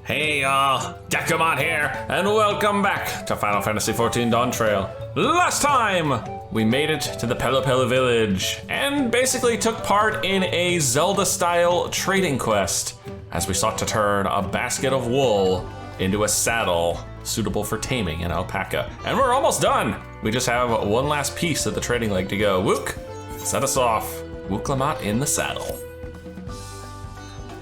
Hey y'all, Dekumon here, and welcome back to Final Fantasy XIV Dawntrail. Last time, we made it to the Pelupelu village, and basically took part in a Zelda-style trading quest, as we sought to turn a basket of wool into a saddle suitable for taming an alpaca. And we're almost done! We just have one last piece of the trading leg to go. Wuk, set us off. Wuk Lamat in the saddle.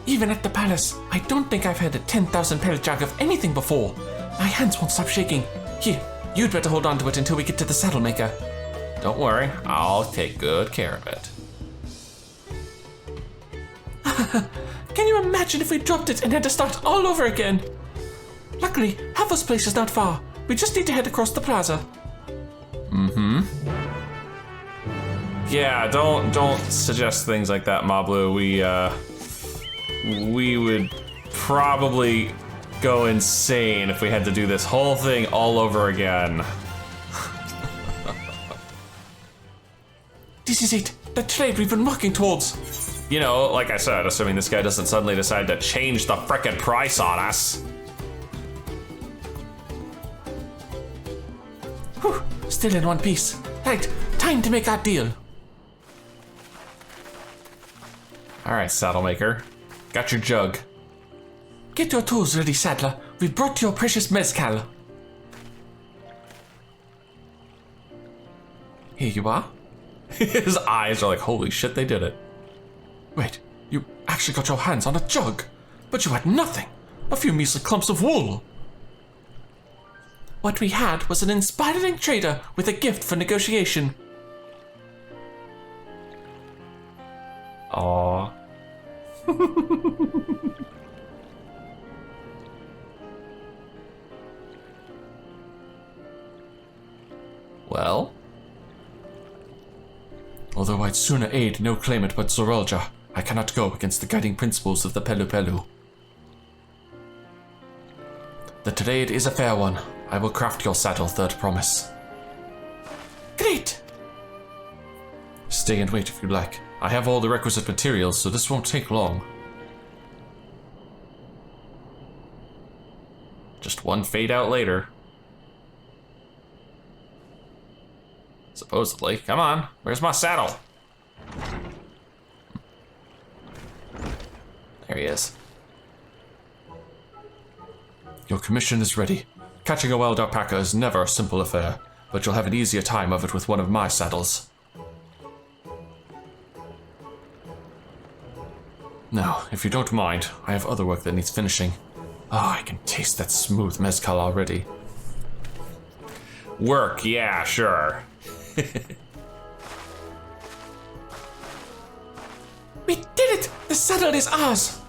Even at the palace, I don't think I've had a 10,000 pearl jug of anything before. My hands won't stop shaking. Here, you'd better hold on to it until we get to the saddle maker. Don't worry, I'll take good care of it. Can you imagine if we dropped it and had to start all over again? Luckily, Havel's place is not far. We just need to head across the plaza. Yeah, don't suggest things like that, Mablu. We would probably go insane if we had to do this whole thing all over again. This is it, the trade we've been working towards. You know, like I said, assuming this guy doesn't suddenly decide to change the frickin' price on us. Whew, still in one piece. Right, time to make our deal. All right, saddle maker. Got your jug. Get your tools ready, saddler. We've brought your precious mezcal. Here you are. His eyes are like, holy shit, they did it. Wait, you actually got your hands on a jug, but you had nothing. A few measly clumps of wool. What we had was an inspiring trader with a gift for negotiation. Aww. Well? Although I'd sooner aid no claimant but Zorelja, I cannot go against the guiding principles of the Pelupelu. The trade is a fair one. I will craft your saddle, third promise. Great! Stay and wait if you like. I have all the requisite materials, so this won't take long. Just one fade out later. Supposedly. Come on, where's my saddle? There he is. Your commission is ready. Catching a wild alpaca is never a simple affair, but you'll have an easier time of it with one of my saddles. Now, if you don't mind, I have other work that needs finishing. I can taste that smooth mezcal already. Work, yeah, sure. We did it! The saddle is ours!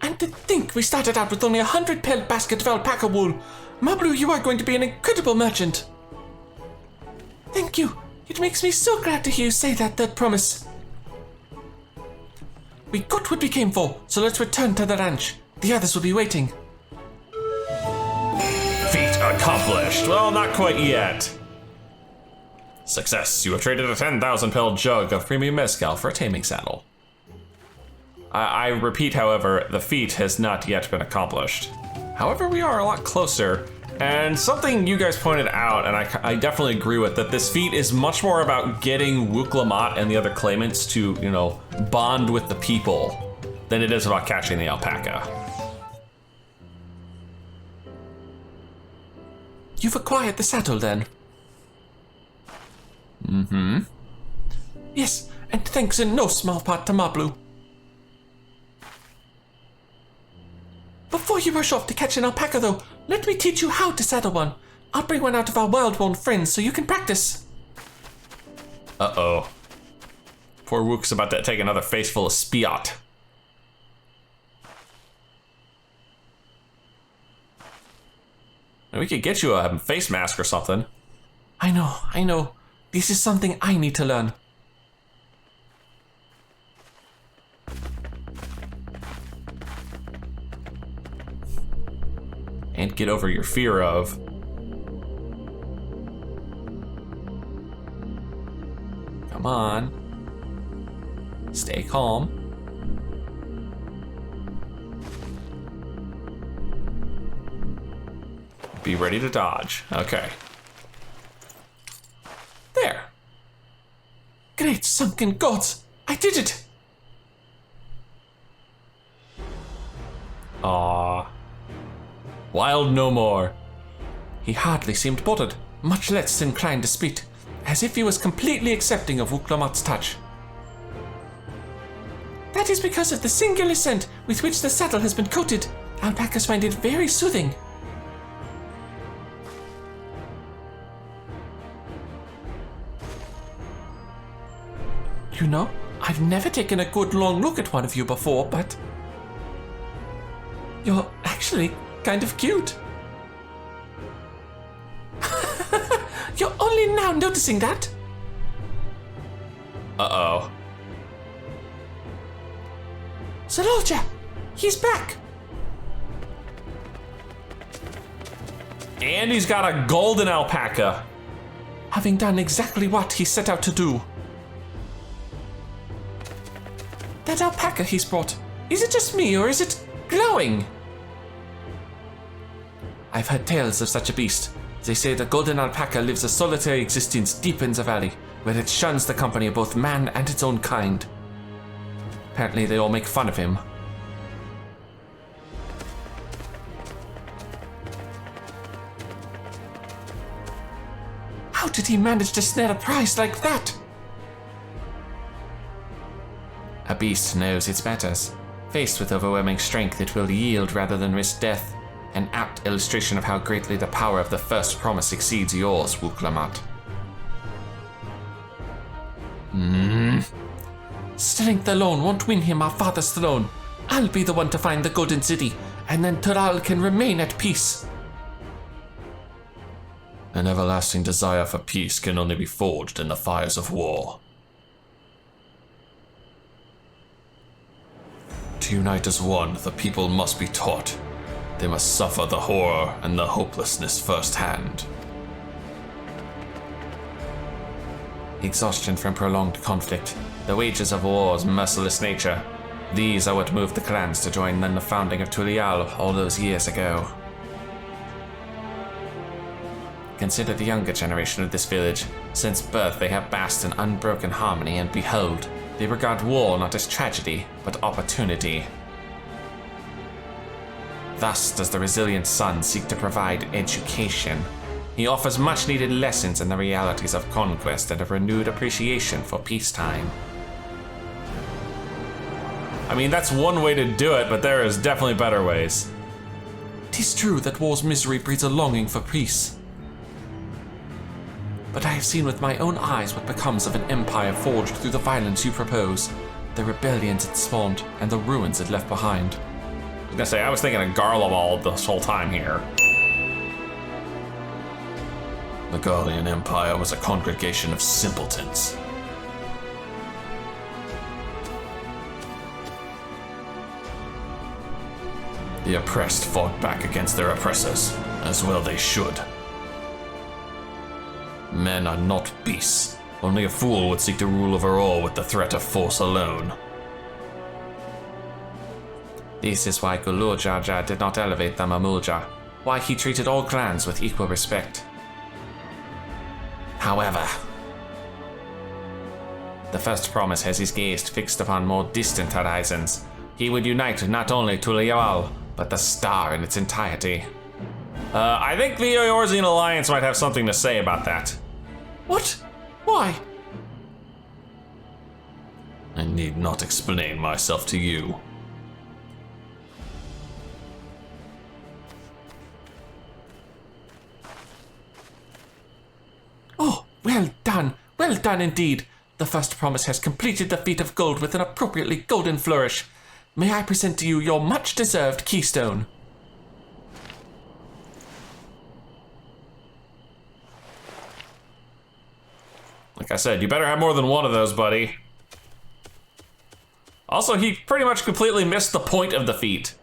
And to think we started out with only 100 pearl basket of alpaca wool. Mablu, you are going to be an incredible merchant. Thank you. It makes me so glad to hear you say that, third promise. We got what we came for, so let's return to the ranch. The others will be waiting. Feat accomplished. Well, not quite yet. Success. You have traded a 10,000 pearl jug of premium mezcal for a taming saddle. I repeat, however, the feat has not yet been accomplished. However, we are a lot closer. And something you guys pointed out, and I definitely agree with, that this feat is much more about getting Wuk Lamat and the other claimants to, you know, bond with the people than it is about catching the alpaca. You've acquired the saddle then? Yes, and thanks in no small part to Mablu. Before you rush off to catch an alpaca though, let me teach you how to saddle one. I'll bring one out of our wild-worn friends so you can practice. Uh-oh. Poor Wuk's about to take another face full of spiot. We could get you a face mask or something. I know. This is something I need to learn. And get over your fear of. Come on. Stay calm. Be ready to dodge. Okay. There. Great sunken gods! I did it! Aww. Wild no more. He hardly seemed bothered, much less inclined to spit, as if he was completely accepting of Wuk Lamat's touch. That is because of the singular scent with which the saddle has been coated. Alpacas find it very soothing. You know, I've never taken a good long look at one of you before, but you're actually kind of cute. You're only now noticing that? Uh-oh. Soldier, he's back. And he's got a golden alpaca. Having done exactly what he set out to do. That alpaca he's brought, is it just me or is it glowing? I've heard tales of such a beast. They say the golden alpaca lives a solitary existence deep in the valley, where it shuns the company of both man and its own kind. Apparently they all make fun of him. How did he manage to snare a prize like that? A beast knows its betters. Faced with overwhelming strength, it will yield rather than risk death. An apt illustration of how greatly the power of the first promise exceeds yours, Wuk Lamat. Strength alone won't win him our father's throne. I'll be the one to find the Golden City, and then Tural can remain at peace. An everlasting desire for peace can only be forged in the fires of war. To unite as one, the people must be taught. They must suffer the horror and the hopelessness firsthand. Exhaustion from prolonged conflict, the wages of war's merciless nature. These are what moved the clans to join in the founding of Tulial all those years ago. Consider the younger generation of this village. Since birth they have basked in unbroken harmony, and behold, they regard war not as tragedy, but opportunity. Thus does the resilient son seek to provide education. He offers much-needed lessons in the realities of conquest and a renewed appreciation for peacetime. I mean, that's one way to do it, but there is definitely better ways. 'Tis true that war's misery breeds a longing for peace. But I have seen with my own eyes what becomes of an empire forged through the violence you propose, the rebellions it spawned, and the ruins it left behind. I was gonna say, I was thinking of Garlemald this whole time here. The Garlean Empire was a congregation of simpletons. The oppressed fought back against their oppressors, as well they should. Men are not beasts. Only a fool would seek to rule over all with the threat of force alone. This is why Gulurjaja did not elevate the Mamulja, why he treated all clans with equal respect. However, the first promise has his gaze fixed upon more distant horizons. He would unite not only Tulial, but the star in its entirety. I think the Eorzean Alliance might have something to say about that. What? Why? I need not explain myself to you. Oh, well done indeed. The first promise has completed the feat of gold with an appropriately golden flourish. May I present to you your much-deserved keystone? Like I said, you better have more than one of those, buddy. Also, he pretty much completely missed the point of the feat.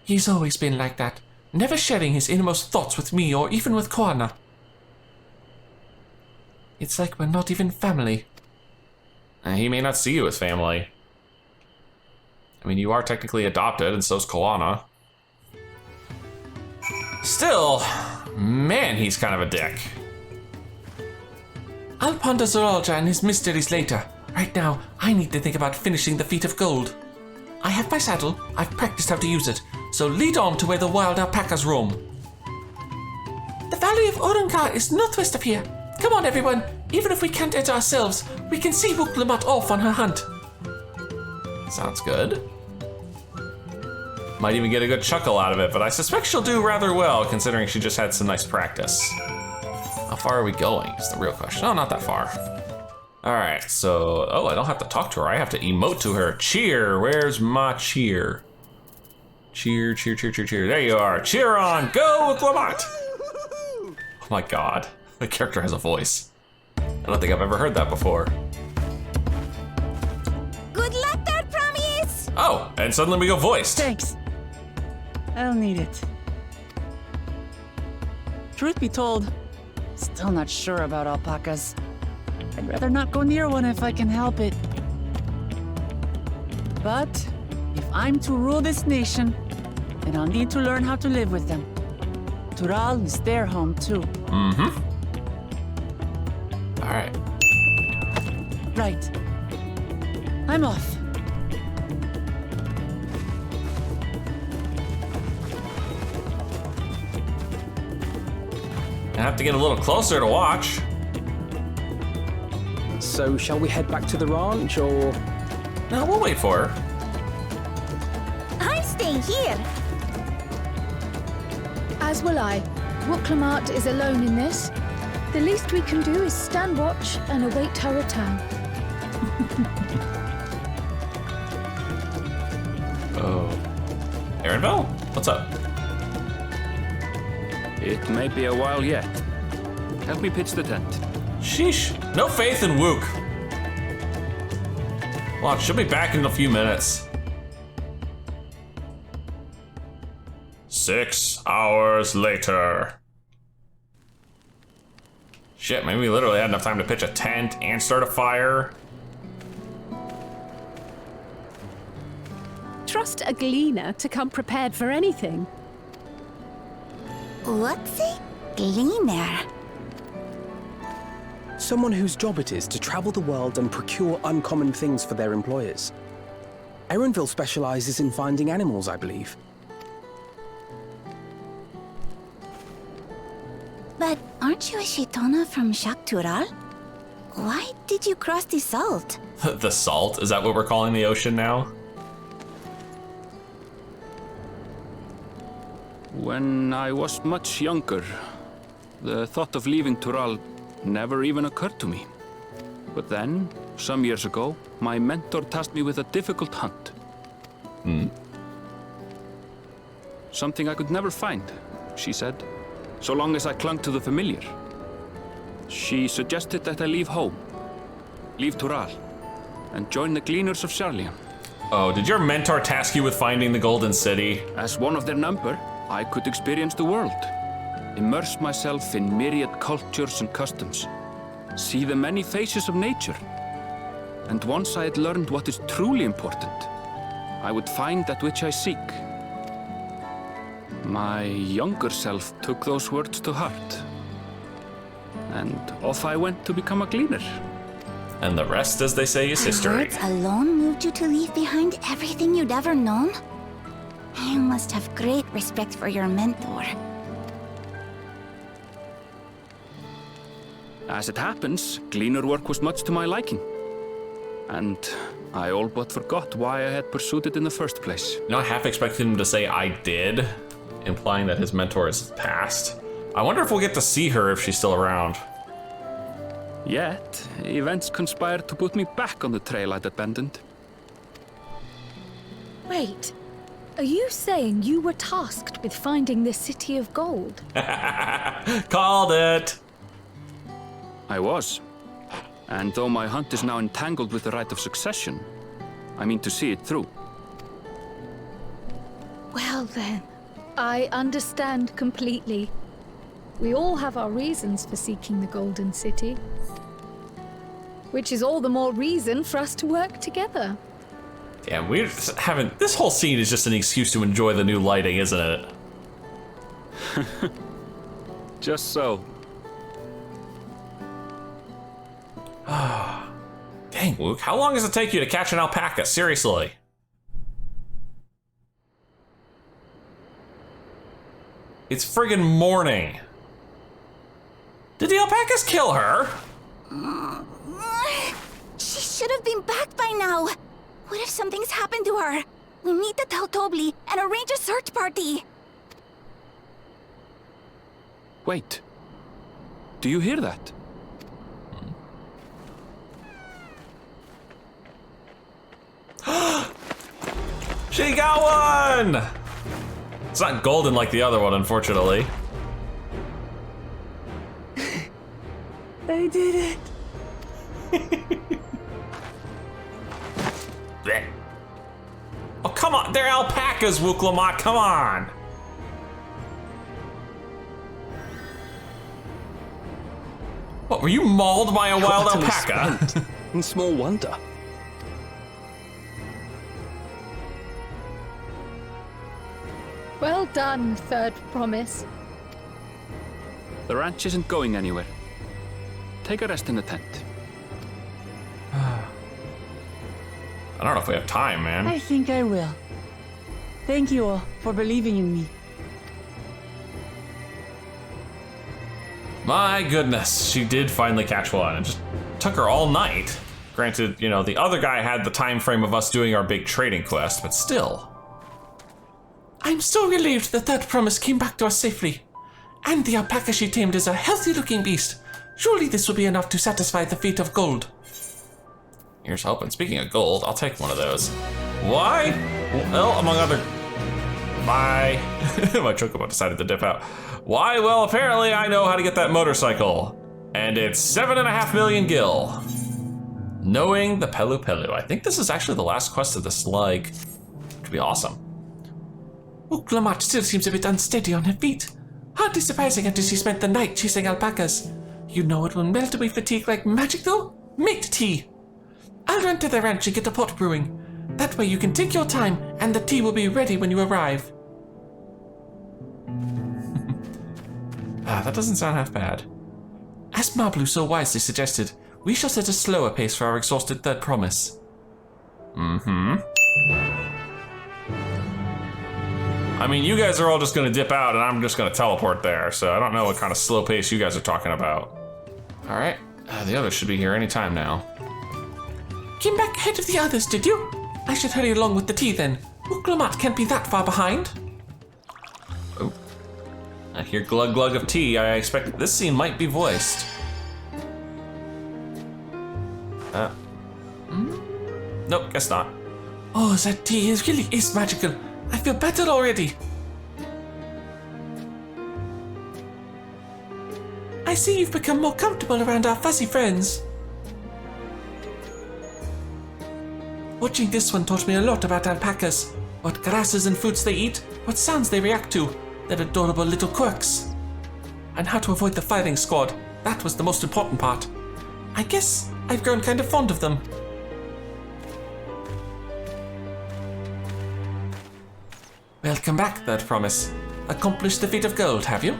He's always been like that, never sharing his innermost thoughts with me or even with Koana. It's like we're not even family. He may not see you as family. I mean, you are technically adopted, and so's Koana. Still, man, he's kind of a dick. I'll ponder Zoralja and his mysteries later. Right now, I need to think about finishing the feat of gold. I have my saddle, I've practiced how to use it, so lead on to where the wild alpacas roam. The valley of Orunka is northwest of here. Come on, everyone. Even if we can't enter ourselves, we can see Wuk Lamat off on her hunt. Sounds good. Might even get a good chuckle out of it, but I suspect she'll do rather well considering she just had some nice practice. How far are we going is the real question. Oh, not that far. All right, so, oh, I don't have to talk to her. I have to emote to her. Cheer, where's my cheer? Cheer, cheer, cheer, cheer, cheer. There you are. Cheer on, go Wuk Lamat. Oh my God, the character has a voice. I don't think I've ever heard that before. Good luck there, Promise! Oh, and suddenly we go voiced. Thanks. I'll need it. Truth be told, still not sure about alpacas. I'd rather not go near one if I can help it. But if I'm to rule this nation, then I'll need to learn how to live with them. Tural is their home too. Mm-hmm. All right. Right. I'm off. I have to get a little closer to watch. So shall we head back to the ranch, or...? No, we'll wait for her. I'm staying here. As will I. Wuk Lamat is alone in this. The least we can do is stand watch and await her return. Oh. Aaronville? What's up? It may be a while yet. Help me pitch the tent. Sheesh. No faith in Wuk. Well, she'll be back in a few minutes. 6 hours later. Shit, maybe we literally had enough time to pitch a tent and start a fire. Trust a gleaner to come prepared for anything. What's a gleaner? Someone whose job it is to travel the world and procure uncommon things for their employers. Erenville specializes in finding animals, I believe. But aren't you a Shitona from Shaktural? Why did you cross the salt? The salt? Is that what we're calling the ocean now? When I was much younger, the thought of leaving Tural never even occurred to me. But then, some years ago, my mentor tasked me with a difficult hunt. Something I could never find, she said, so long as I clung to the familiar. She suggested that I leave home, leave Tural, and join the Gleaners of Sharlian. Oh, did your mentor task you with finding the Golden City? As one of their number, I could experience the world, immerse myself in myriad cultures and customs, see the many faces of nature. And once I had learned what is truly important, I would find that which I seek. My younger self took those words to heart, and off I went to become a gleaner. And the rest, as they say, is Her history. words alone moved you to leave behind everything you'd ever known? You must have great respect for your mentor. As it happens, gleaner work was much to my liking. And I all but forgot why I had pursued it in the first place. You know, I half expected him to say I did, implying that his mentor is passed. I wonder if we'll get to see her if she's still around. Yet, events conspired to put me back on the trail I'd abandoned. Wait, are you saying you were tasked with finding the City of Gold? Called it! I was. And though my hunt is now entangled with the right of succession, I mean to see it through. Well then, I understand completely. We all have our reasons for seeking the Golden City. Which is all the more reason for us to work together. Damn, we haven't. This whole scene is just an excuse to enjoy the new lighting, isn't it? Just so. Dang, Wuk, how long does it take you to catch an alpaca? Seriously. It's friggin' morning. Did the alpacas kill her? She should have been back by now. What if something's happened to her? We need to tell Tobli and arrange a search party. Wait. Do you hear that? She got one! It's not golden like the other one, unfortunately. I did it. Blech. Oh, come on. They're alpacas, Wuk Lamat. Come on. What, were you mauled by a wild Utterly alpaca? spent. And small wonder. Well done, third promise. The ranch isn't going anywhere. Take a rest in the tent. I don't know if we have time, man. I think I will. Thank you all for believing in me. My goodness, she did finally catch one. It just took her all night. Granted, you know, the other guy had the time frame of us doing our big trading quest, but still. I'm so relieved the third promise came back to us safely. And the alpaca she tamed is a healthy-looking beast. Surely this will be enough to satisfy the fate of gold. Here's hoping. Speaking of gold, I'll take one of those. Why? Well, among other... Bye. My chocobo decided to dip out. Why? Well, apparently I know how to get that motorcycle. And it's 7.5 million gil. Knowing the Pelupelu. I think this is actually the last quest of this slug. Which would be awesome. Wuk Lamat still seems a bit unsteady on her feet. Hardly surprising after she spent the night chasing alpacas. You know it will melt away fatigue like magic though? Make tea. I'll run to the ranch and get a pot brewing. That way you can take your time and the tea will be ready when you arrive. That doesn't sound half bad. As Mablu so wisely suggested, we shall set a slower pace for our exhausted third promise. Mm-hmm. I mean, you guys are all just gonna dip out and I'm just gonna teleport there, so I don't know what kind of slow pace you guys are talking about. All right, the others should be here any time now. Came back ahead of the others, did you? I should hurry along with the tea then. Wuk Lamat can't be that far behind. Oh. I hear glug glug of tea. I expect this scene might be voiced. Nope, guess not. Oh, that tea really is magical. I feel better already. I see you've become more comfortable around our fuzzy friends. Watching this one taught me a lot about alpacas. What grasses and fruits they eat, what sounds they react to, their adorable little quirks. And how to avoid the firing squad. That was the most important part. I guess I've grown kind of fond of them. Welcome back, third promise. Accomplished the feat of gold, have you?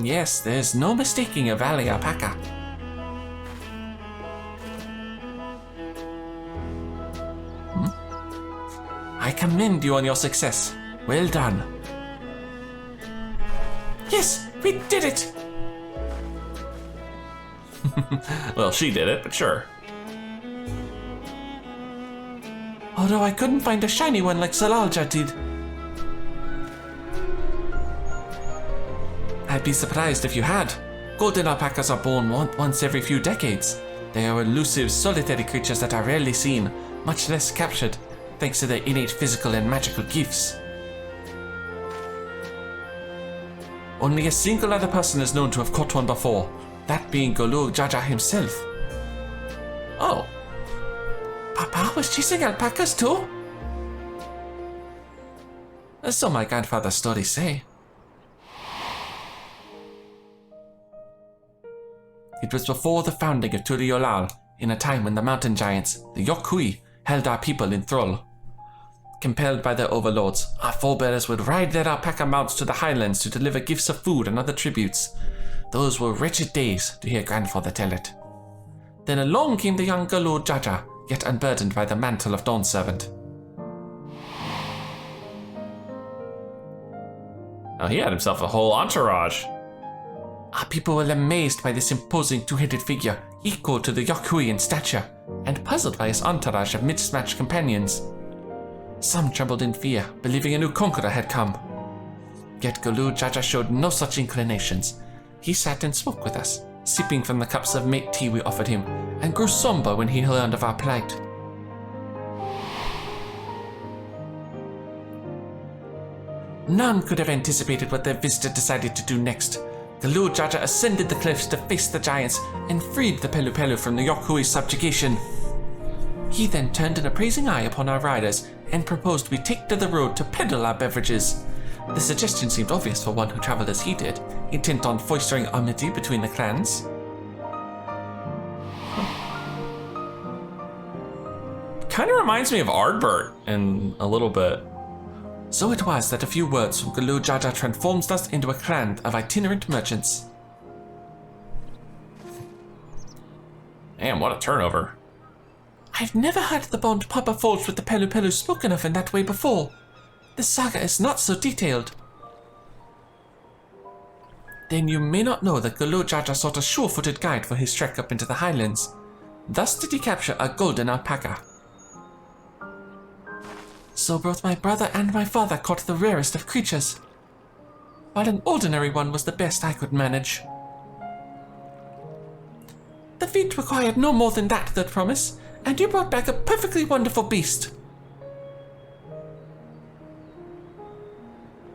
Yes, there's no mistaking a valley alpaca. I commend you on your success. Well done. Yes, we did it! Well, she did it, but sure. Although I couldn't find a shiny one like Zalalja did. I'd be surprised if you had. Golden alpacas are born once every few decades. They are elusive, solitary creatures that are rarely seen, much less captured, thanks to their innate physical and magical gifts. Only a single other person is known to have caught one before, that being Golur Jaja himself. Oh. Papa was chasing alpacas too? So my grandfather's stories say. It was before the founding of Turiolal, in a time when the mountain giants, the Yokui, held our people in thrall. Compelled by their overlords, our forebears would ride their alpaca mounts to the highlands to deliver gifts of food and other tributes. Those were wretched days, to hear grandfather tell it. Then along came the young Galur Jaja, yet unburdened by the mantle of Dawn Servant. Now he had himself a whole entourage. Our people were amazed by this imposing two-headed figure, equal to the Yokui in stature, and puzzled by his entourage of mismatched companions. Some trembled in fear, believing a new conqueror had come. Yet Galur Jaja showed no such inclinations. He sat and spoke with us, sipping from the cups of mate tea we offered him, and grew somber when he learned of our plight. None could have anticipated what their visitor decided to do next. Galur Jaja ascended the cliffs to face the giants and freed the Pelupelu from the Yokui's subjugation. He then turned an appraising eye upon our riders and proposed we take to the road to peddle our beverages. The suggestion seemed obvious for one who travelled as he did, intent on fostering amity between the clans. Kind of reminds me of Ardbert in a little bit. So it was that a few words from Galur Jaja transformed us into a clan of itinerant merchants. Damn, what a turnover. I've never heard the bond Papa forged with the Pelupelu spoken of in that way before. The saga is not so detailed. Then you may not know that Galur Jaja sought a sure-footed guide for his trek up into the highlands. Thus did he capture a golden alpaca. So both my brother and my father caught the rarest of creatures, while an ordinary one was the best I could manage. The feat required no more than that promise, and you brought back a perfectly wonderful beast.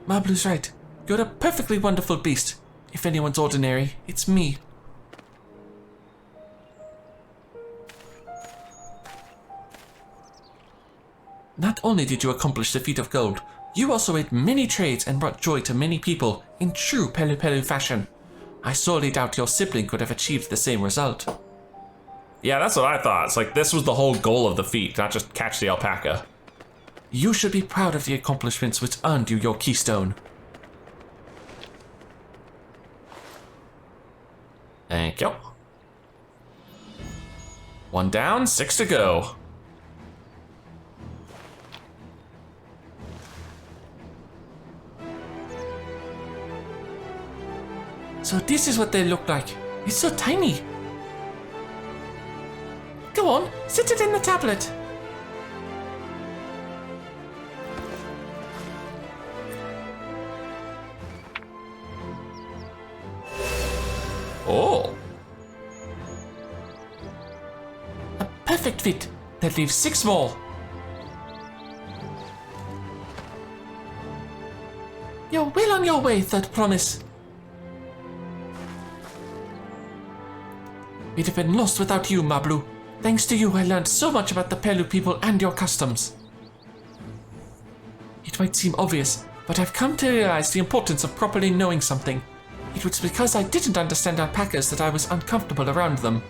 Mablu's right. You're a perfectly wonderful beast. If anyone's ordinary, it's me. Not only did you accomplish the feat of gold, you also ate many trades and brought joy to many people in true Pelupelu fashion. I sorely doubt your sibling could have achieved the same result. Yeah, that's what I thought. It's like this was the whole goal of the feat, not just catch the alpaca. You should be proud of the accomplishments which earned you your keystone. Thank you. 1 down, 6 to go. So this is what they look like. It's so tiny. Go on, sit it in the tablet. Oh. A perfect fit. That leaves 6 more. You're well on your way, Third Promise. We'd have been lost without you, Mablu. Thanks to you, I learned so much about the Pelu people and your customs. It might seem obvious, but I've come to realize the importance of properly knowing something. It was because I didn't understand alpacas that I was uncomfortable around them.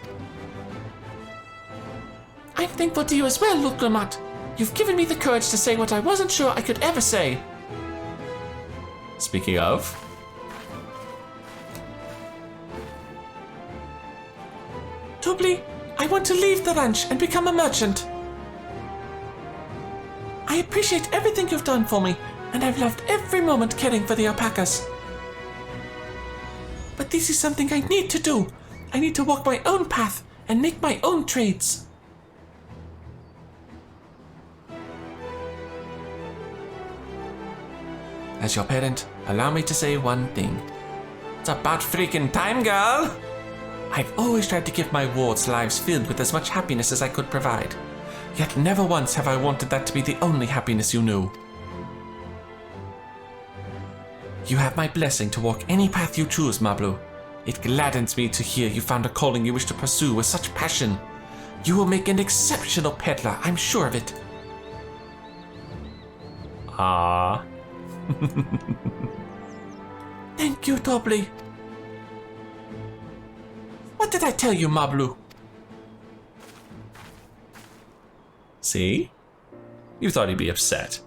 I'm thankful to you as well, Wuk Lamat. You've given me the courage to say what I wasn't sure I could ever say. Speaking of... Tobli, I want to leave the ranch and become a merchant. I appreciate everything you've done for me, and I've loved every moment caring for the alpacas. But this is something I need to do. I need to walk my own path and make my own trades. As your parent, allow me to say one thing. It's about freaking time, girl! I've always tried to give my wards lives filled with as much happiness as I could provide. Yet never once have I wanted that to be the only happiness you knew. You have my blessing to walk any path you choose, Mablu. It gladdens me to hear you found a calling you wish to pursue with such passion. You will make an exceptional peddler, I'm sure of it. Ah. Thank you, Tobli. What did I tell you, Mablu? See? You thought he'd be upset.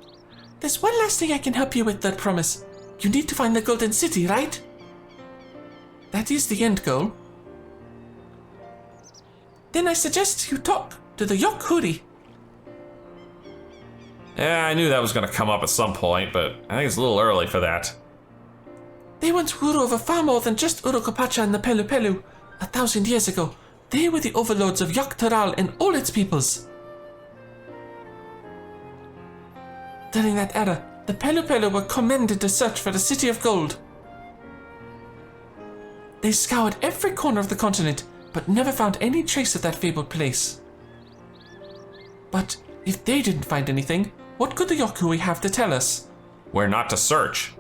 There's one last thing I can help you with, I promise. You need to find the Golden City, right? That is the end goal. Then I suggest you talk to the Yokhuri. Yeah, I knew that was gonna come up at some point, but I think it's a little early for that. They once ruled over far more than just Urukopacha and the Pelupelu. 1,000 years ago, they were the overlords of Yogg-Taral and all its peoples. During that era, the Pelupelu were commanded to search for the City of Gold. They scoured every corner of the continent, but never found any trace of that fabled place. But if they didn't find anything, what could the Yokhuri have to tell us? Where not to search.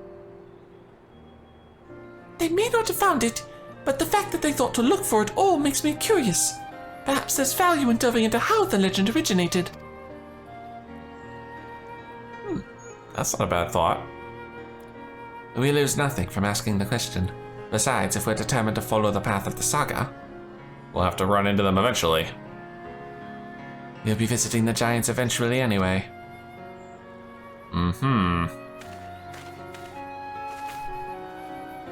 They may not have found it, but the fact that they thought to look for it all makes me curious. Perhaps there's value in delving into how the legend originated. That's not a bad thought. We lose nothing from asking the question. Besides, if we're determined to follow the path of the saga, We'll have to run into them eventually. you'll be visiting the giants eventually anyway.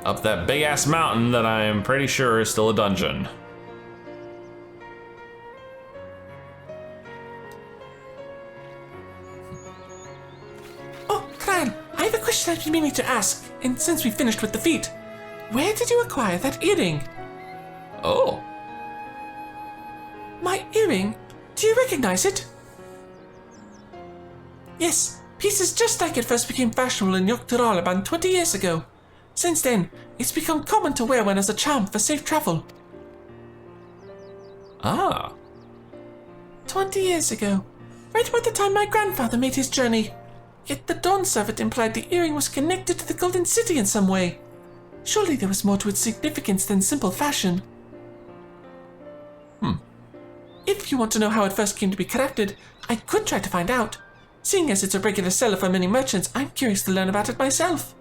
Up that big-ass mountain that I'm pretty sure is still a dungeon. Oh, Kran, I have a question I've been meaning to ask, and since we finished with the feat, where did you acquire that earring? Oh. My earring? Do you recognize it? Yes, pieces just like it first became fashionable in Yogg-Taral about 20 years ago. Since then, it's become common to wear one as a charm for safe travel. Ah. 20 years ago, right about the time my grandfather made his journey. Yet the Dawn Servant implied the earring was connected to the Golden City in some way. Surely there was more to its significance than simple fashion. If you want to know how it first came to be crafted, I could try to find out. Seeing as it's a regular seller for many merchants, I'm curious to learn about it myself.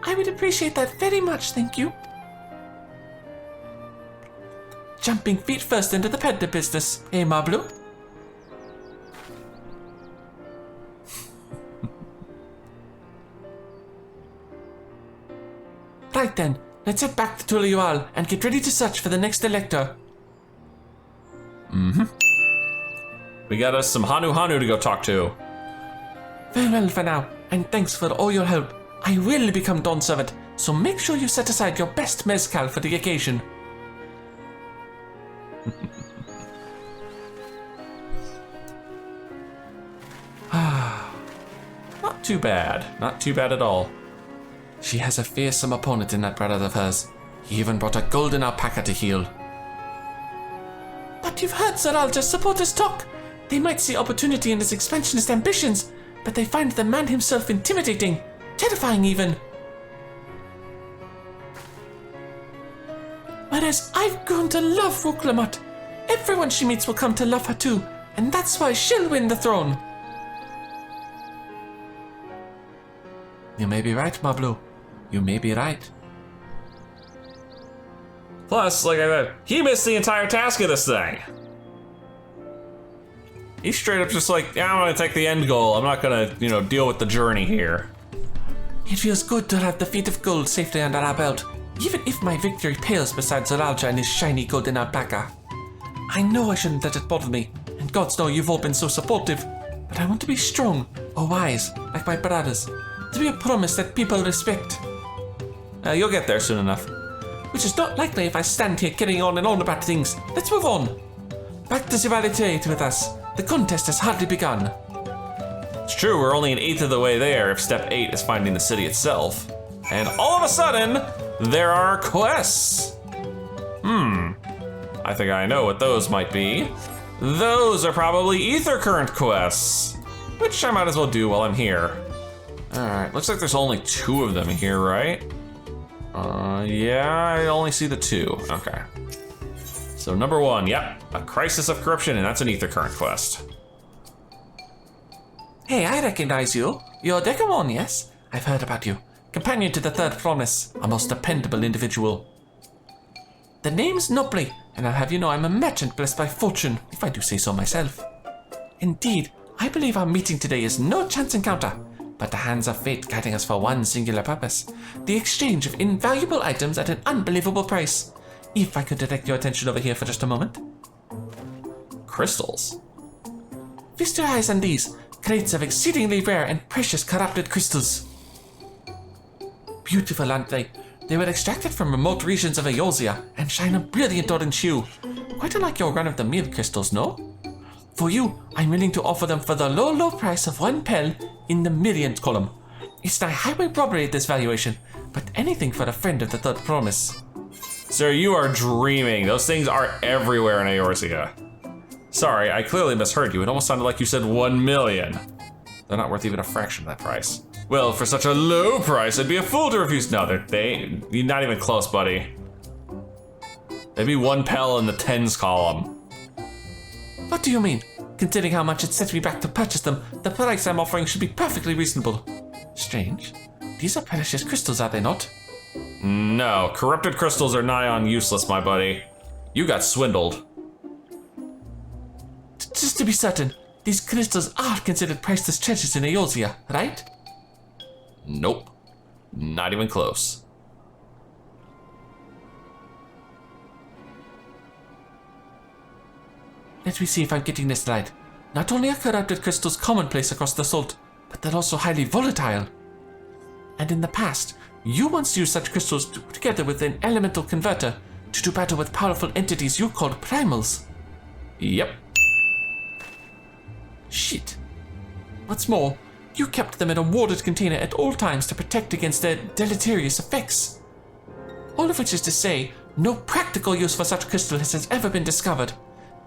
I would appreciate that very much, thank you. Jumping feet first into the peddler business, eh, Mablu? Right then, let's head back to Tuliual and get ready to search for the next elector. We got us some Hanu to go talk to. Farewell for now, and thanks for all your help. I will become Dawn Servant, so make sure you set aside your best mezcal for the occasion. Not too bad. Not too bad at all. She has a fearsome opponent in that brother of hers. He even brought a golden alpaca to heal. But you've heard Zaralja's supporters talk. They might see opportunity in his expansionist ambitions, but they find the man himself intimidating, terrifying even. Whereas I've grown to love Wuk Lamat. Everyone she meets will come to love her too, and that's why she'll win the throne. You may be right, Mablu. You may be right. Plus, like I said, he missed the entire task of this thing. He's straight up just like, yeah, I'm gonna take the end goal. I'm not gonna, deal with the journey here. It feels good to have the feat of gold safely under our belt, even if my victory pales beside Zaralja and his shiny golden alpaca. I know I shouldn't let it bother me, and gods know you've all been so supportive, but I want to be strong, or wise, like my brothers, to be a promise that people respect. You'll get there soon enough. Which is not likely if I stand here carrying on and on about things. Let's move on. Back to Zivalite with us. The contest has hardly begun. It's true, we're only an eighth of the way there if step 8 is finding the city itself. And all of a sudden, there are quests. I think I know what those might be. Those are probably ether current quests, which I might as well do while I'm here. Alright, looks like there's only 2 of them here, right? Yeah, I only see the 2. Okay. So number 1, yep, a crisis of corruption, and that's an ether current quest. Hey, I recognize you. You're Dekumon, yes? I've heard about you. Companion to the Third Promise, a most dependable individual. The name's Nopli, and I'll have you know I'm a merchant blessed by fortune, if I do say so myself. Indeed, I believe our meeting today is no chance encounter, but the hands of fate guiding us for one singular purpose, the exchange of invaluable items at an unbelievable price. If I could direct your attention over here for just a moment. Crystals? Feast your eyes on these, crates of exceedingly rare and precious corrupted crystals. Beautiful, aren't they? They were extracted from remote regions of Eorzea and shine a brilliant orange hue. Quite unlike your run-of-the-mill crystals, no? For you, I'm willing to offer them for the low, low price of 1 pel in the millions column. It's nigh highway robbery at this valuation, but anything for a friend of the third promise. Sir, you are dreaming. Those things are everywhere in Eorzea. Sorry, I clearly misheard you. It almost sounded like you said 1 million. They're not worth even a fraction of that price. Well, for such a low price, it'd be a fool to refuse. No, you're not even close, buddy. They'd be 1 pel in the tens column. What do you mean? Considering how much it set me back to purchase them, the price I'm offering should be perfectly reasonable. Strange. These are precious crystals, are they not? No, corrupted crystals are nigh on useless, my buddy. You got swindled. Just to be certain, these crystals are considered priceless treasures in Eorzea, right? Nope. Not even close. Let me see if I'm getting this right. Not only are corrupted crystals commonplace across the Salt, but they're also highly volatile. And in the past, you once used such crystals together with an elemental converter to do battle with powerful entities you called primals. Yep. Shit. What's more, you kept them in a warded container at all times to protect against their deleterious effects. All of which is to say, no practical use for such crystals has ever been discovered,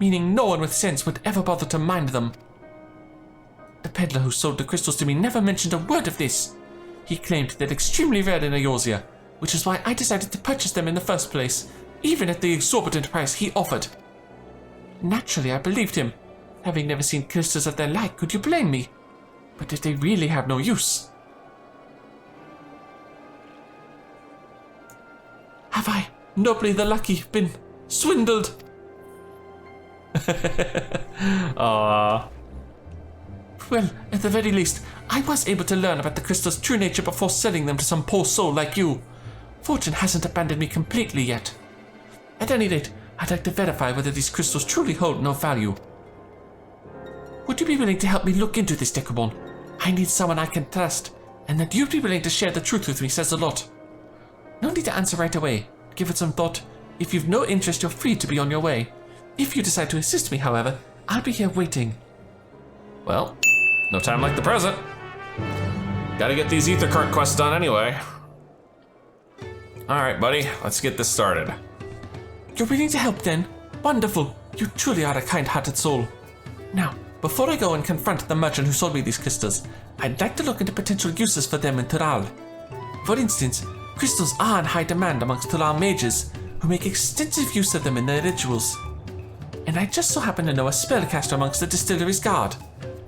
meaning no one with sense would ever bother to mine them. The peddler who sold the crystals to me never mentioned a word of this. He claimed they're extremely rare in Eorzea, which is why I decided to purchase them in the first place, even at the exorbitant price he offered. Naturally, I believed him. Having never seen crystals of their like, could you blame me? But if they really have no use... Have I, nobly the lucky, been swindled? Aww. Well, at the very least, I was able to learn about the crystal's true nature before selling them to some poor soul like you. Fortune hasn't abandoned me completely yet. At any rate, I'd like to verify whether these crystals truly hold no value. Would you be willing to help me look into this, Dekumon? I need someone I can trust, and that you'd be willing to share the truth with me says a lot. No need to answer right away. Give it some thought. If you've no interest, you're free to be on your way. If you decide to assist me, however, I'll be here waiting. Well, no time like the present. Gotta get these ether cart quests done anyway. Alright, buddy, let's get this started. You're willing to help then? Wonderful. You truly are a kind-hearted soul. Now, before I go and confront the merchant who sold me these crystals, I'd like to look into potential uses for them in Tural. For instance, crystals are in high demand amongst Tural mages, who make extensive use of them in their rituals. And I just so happen to know a spellcaster amongst the distillery's guard.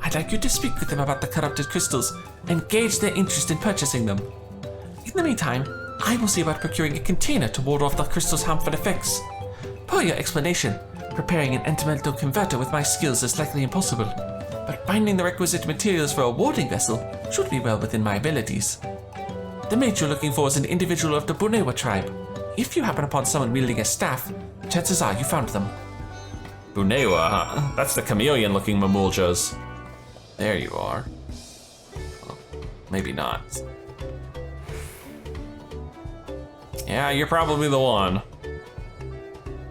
I'd like you to speak with them about the corrupted crystals and gauge their interest in purchasing them. In the meantime, I will see about procuring a container to ward off the crystal's harmful effects. Per your explanation, preparing an elemental converter with my skills is likely impossible, but finding the requisite materials for a warding vessel should be well within my abilities. The mage you're looking for is an individual of the Bunewa tribe. If you happen upon someone wielding a staff, chances are you found them. Bunewa, huh? That's the chameleon-looking Mamuljas. There you are. Well, maybe not. Yeah, you're probably the one.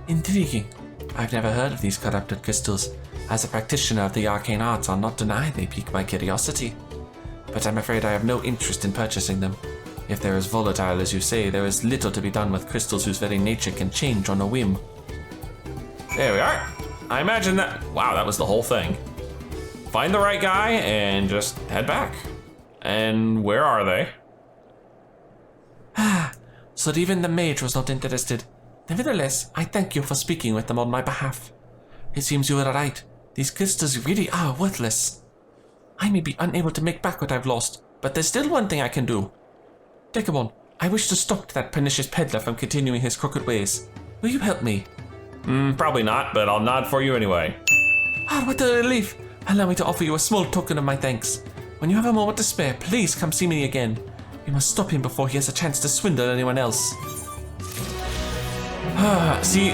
Intriguing. I've never heard of these corrupted crystals. As a practitioner of the arcane arts, I'll not deny they pique my curiosity. But I'm afraid I have no interest in purchasing them. If they're as volatile as you say, there is little to be done with crystals whose very nature can change on a whim. There we are. I imagine that... Wow, that was the whole thing. Find the right guy and just head back. And where are they? So even the mage was not interested. Nevertheless, I thank you for speaking with them on my behalf. It seems you were right. These crystals really are worthless. I may be unable to make back what I've lost, but there's still one thing I can do. Dekumon, I wish to stop that pernicious peddler from continuing his crooked ways. Will you help me? Probably not, but I'll nod for you anyway. Ah, what a relief! Allow me to offer you a small token of my thanks. When you have a moment to spare, please come see me again. We must stop him before he has a chance to swindle anyone else. See,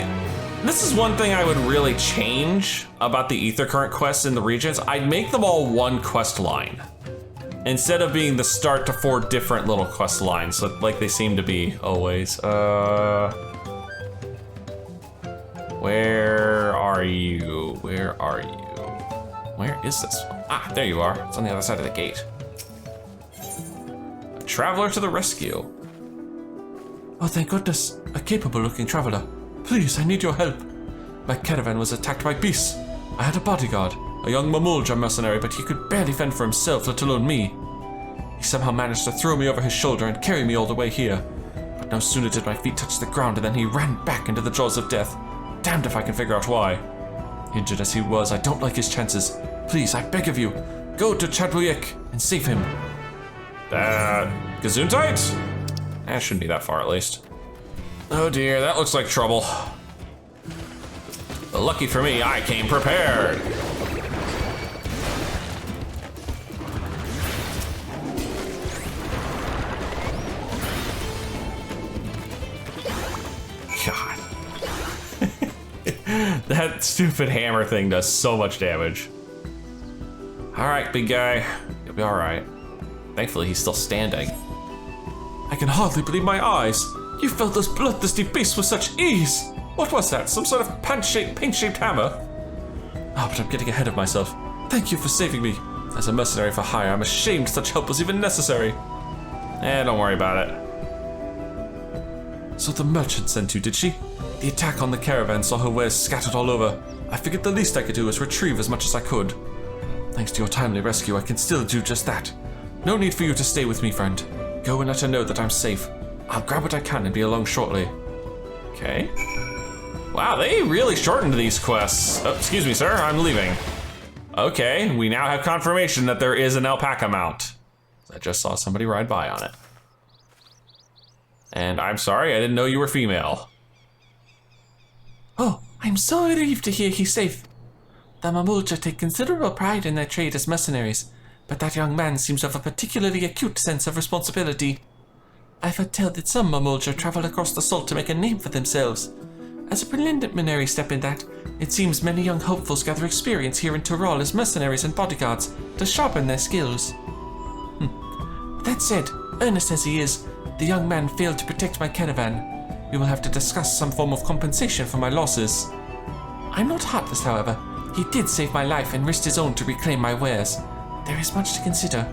this is one thing I would really change about the Ether Current quests in the regions. I'd make them all one quest line, instead of being the start to 4 different little quest lines, like they seem to be always. Where are you? Where are you? Where is this one? Ah, there you are. It's on the other side of the gate. A traveler to the rescue. Oh, thank goodness. A capable-looking traveler. Please, I need your help. My caravan was attacked by beasts. I had a bodyguard, a young Mamulja mercenary, but he could barely fend for himself, let alone me. He somehow managed to throw me over his shoulder and carry me all the way here. But no sooner did my feet touch the ground than he ran back into the jaws of death. Damned if I can figure out why. Injured as he was, I don't like his chances. Please, I beg of you, go to Chadwick and save him. Gesundheit? It shouldn't be that far at least. Oh dear, that looks like trouble. But lucky for me, I came prepared. God. That stupid hammer thing does so much damage. All right, big guy, you'll be all right. Thankfully, he's still standing. I can hardly believe my eyes. You felled those bloodthirsty beasts with such ease. What was that? Some sort of paint-shaped hammer? Ah, but I'm getting ahead of myself. Thank you for saving me. As a mercenary for hire, I'm ashamed such help was even necessary. Don't worry about it. So the merchant sent you, did she? The attack on the caravan saw her wares scattered all over. I figured the least I could do was retrieve as much as I could. Thanks to your timely rescue, I can still do just that. No need for you to stay with me, friend. Go and let her know that I'm safe. I'll grab what I can and be along shortly. Okay. Wow, they really shortened these quests. Oh, excuse me, sir, I'm leaving. Okay, we now have confirmation that there is an alpaca mount. I just saw somebody ride by on it. And I'm sorry, I didn't know you were female. Oh, I'm so relieved to hear he's safe. The Mamulja take considerable pride in their trade as mercenaries, but that young man seems to have a particularly acute sense of responsibility. I've heard tell that some Mamulja travel across the salt to make a name for themselves. As a preliminary step in that, it seems many young hopefuls gather experience here in Tyrol as mercenaries and bodyguards to sharpen their skills. That said, earnest as he is, the young man failed to protect my caravan. We will have to discuss some form of compensation for my losses. I'm not heartless, however. He did save my life and risked his own to reclaim my wares. There is much to consider.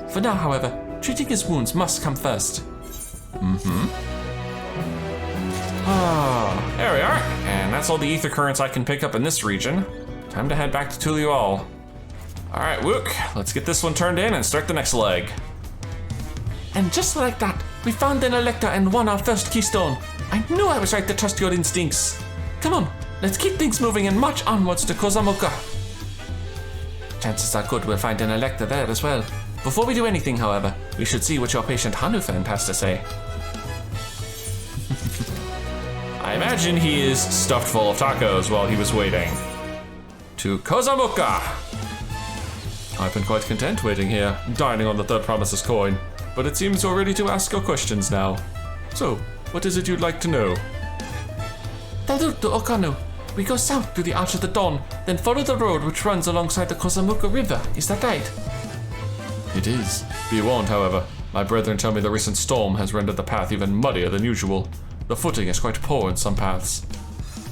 For now, however, treating his wounds must come first. There we are. And that's all the ether currents I can pick up in this region. Time to head back to Tuliual. All right, Wuk, let's get this one turned in and start the next leg. And just like that, we found an elector and won our first keystone. I knew I was right to trust your instincts. Come on, let's keep things moving and march onwards to Kozama'uka. Chances are good we'll find an elector there as well. Before we do anything, however, we should see what your patient Hanu friend has to say. I imagine he is stuffed full of tacos while he was waiting. To Kozama'uka! I've been quite content waiting here, dining on the third promise's coin, but it seems you're ready to ask your questions now. So, what is it you'd like to know? The route to Okanu. We go south to the Arch of the Dawn, then follow the road which runs alongside the Kozama'uka River, is that right? It is. Be warned, however. My brethren tell me the recent storm has rendered the path even muddier than usual. The footing is quite poor in some paths.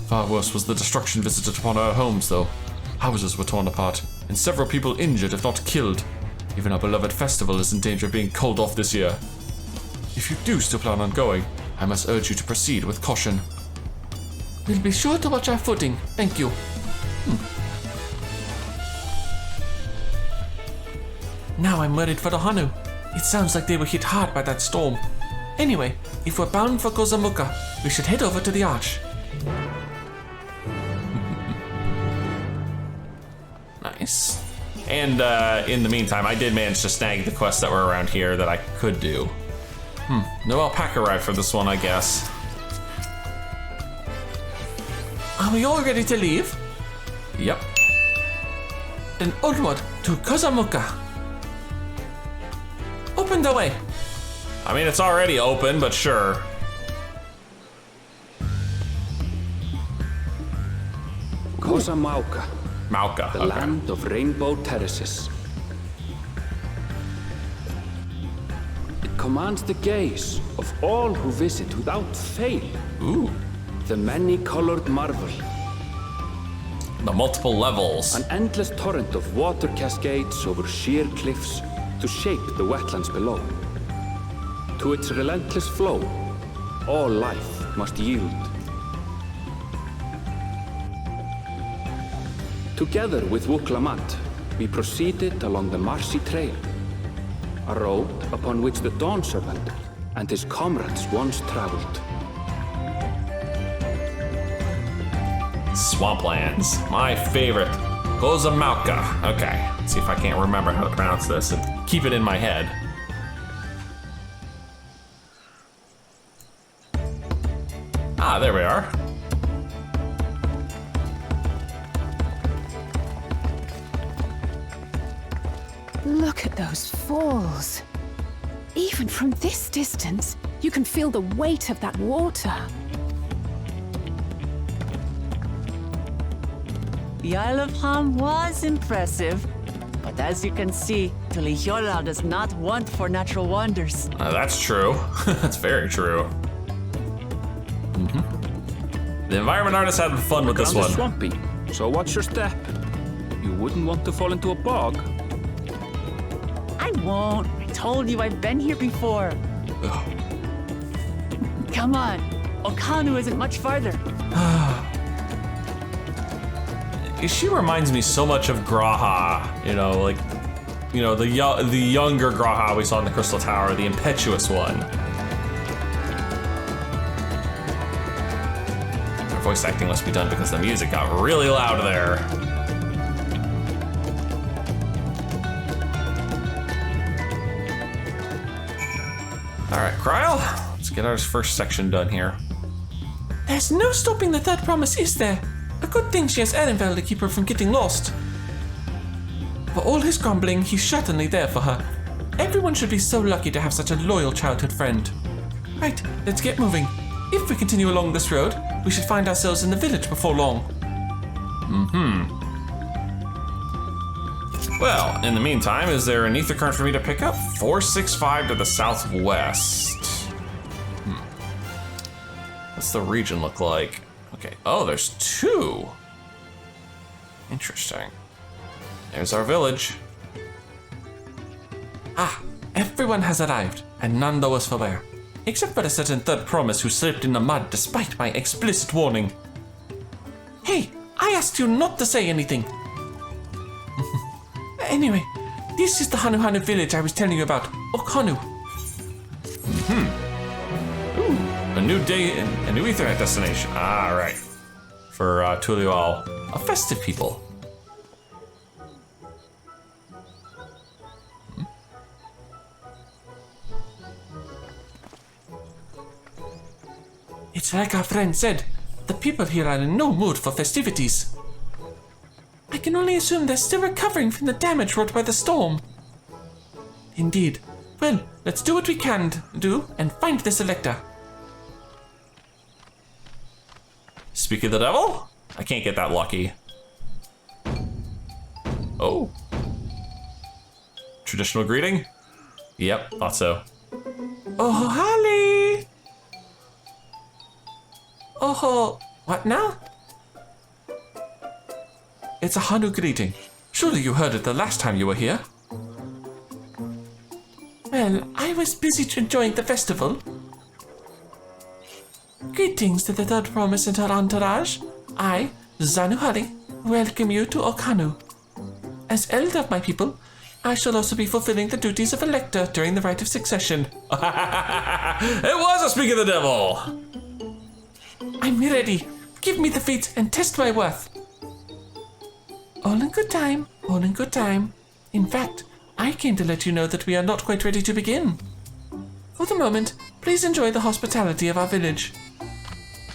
Far worse was the destruction visited upon our homes, though. Houses were torn apart, and several people injured, if not killed. Even our beloved festival is in danger of being called off this year. If you do still plan on going, I must urge you to proceed with caution. We'll be sure to watch our footing, thank you. Now I'm worried for the Hanu. It sounds like they were hit hard by that storm. Anyway, if we're bound for Kozama'uka, we should head over to the Arch. Nice. And in the meantime, I did manage to snag the quests that were around here that I could do. No alpaca ride for this one, I guess. Are we all ready to leave? Yep. then onward to Kozama'uka. Open the way. I mean, it's already open, but sure. Kozama'uka, Mauka. the land of rainbow terraces. It commands the gaze of all who visit without fail. Ooh. The many-colored marvel. The multiple levels. An endless torrent of water cascades over sheer cliffs to shape the wetlands below. To its relentless flow, all life must yield. Together with Wuk Lamat, we proceeded along the marshy trail, a road upon which the Dawn Serpent and his comrades once traveled. Swamplands, my favorite. Kozama'uka. Okay, let's see if I can't remember how to pronounce this and keep it in my head. Ah, there we are. Look at those falls. Even from this distance, you can feel the weight of that water. The Isle of Ham was impressive, but as you can see, Tulihiola does not want for natural wonders. That's true. That's very true. The environment artist had fun with this Ground one. is swampy, so watch your step. You wouldn't want to fall into a bog. I won't. I told you I've been here before. Come on. Okanu isn't much farther. She reminds me so much of Graha, you know, like, you know, the younger Graha we saw in the Crystal Tower, the impetuous one. Our voice acting must be done because the music got really loud there. All right, Cryle, let's get our first section done here. There's no stopping the third promise, is there? A good thing she has Erenville to keep her from getting lost. For all his grumbling, he's certainly there for her. Everyone should be so lucky to have such a loyal childhood friend. Right, let's get moving. If we continue along this road, we should find ourselves in the village before long. Well, in the meantime, is there an ether current for me to pick up? 465 to the southwest. What's the region look like? Okay, oh, there's two. Interesting. There's our village. Ah, everyone has arrived, and none know us for where. Except for a certain third promise who slipped in the mud despite my explicit warning. Hey, I asked you not to say anything. Anyway, this is the Hanu village I was telling you about, Okanu. A new day, a new Ethernet destination. Ah, right. For Tulial, a Festive People. It's like our friend said, the people here are in no mood for festivities. I can only assume they're still recovering from the damage wrought by the storm. Indeed. Well, let's do what we can do and find the selector. Speak of the devil? I can't get that lucky. Oh. Traditional greeting? Yep, thought so. Oh, Holly! Oh, what now? It's a Hanu greeting. Surely you heard it the last time you were here. Well, I was busy enjoying the festival. Greetings to the third promise and her entourage. I, Zanuhari, welcome you to Okanu. As elder of my people, I shall also be fulfilling the duties of elector during the rite of succession. It was a Speak of the Devil! I'm ready. Give me the feat and test my worth. All in good time, all in good time. In fact, I came to let you know that we are not quite ready to begin. For the moment, please enjoy the hospitality of our village.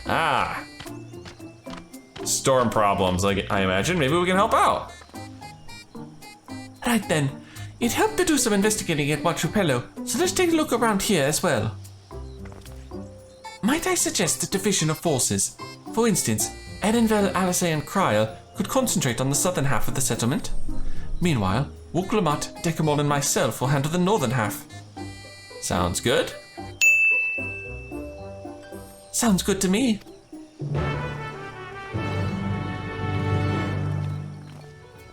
Ah. Storm problems, I imagine. Maybe we can help out. Right then. It helped to do some investigating at Pelupelu, so let's take a look around here as well. Might I suggest a division of forces? For instance, Edenvel, Alisay, and Kryl could concentrate on the southern half of the settlement. Meanwhile, Wuk Lamat, Dekumon, and myself will handle the northern half. Sounds good? Sounds good to me.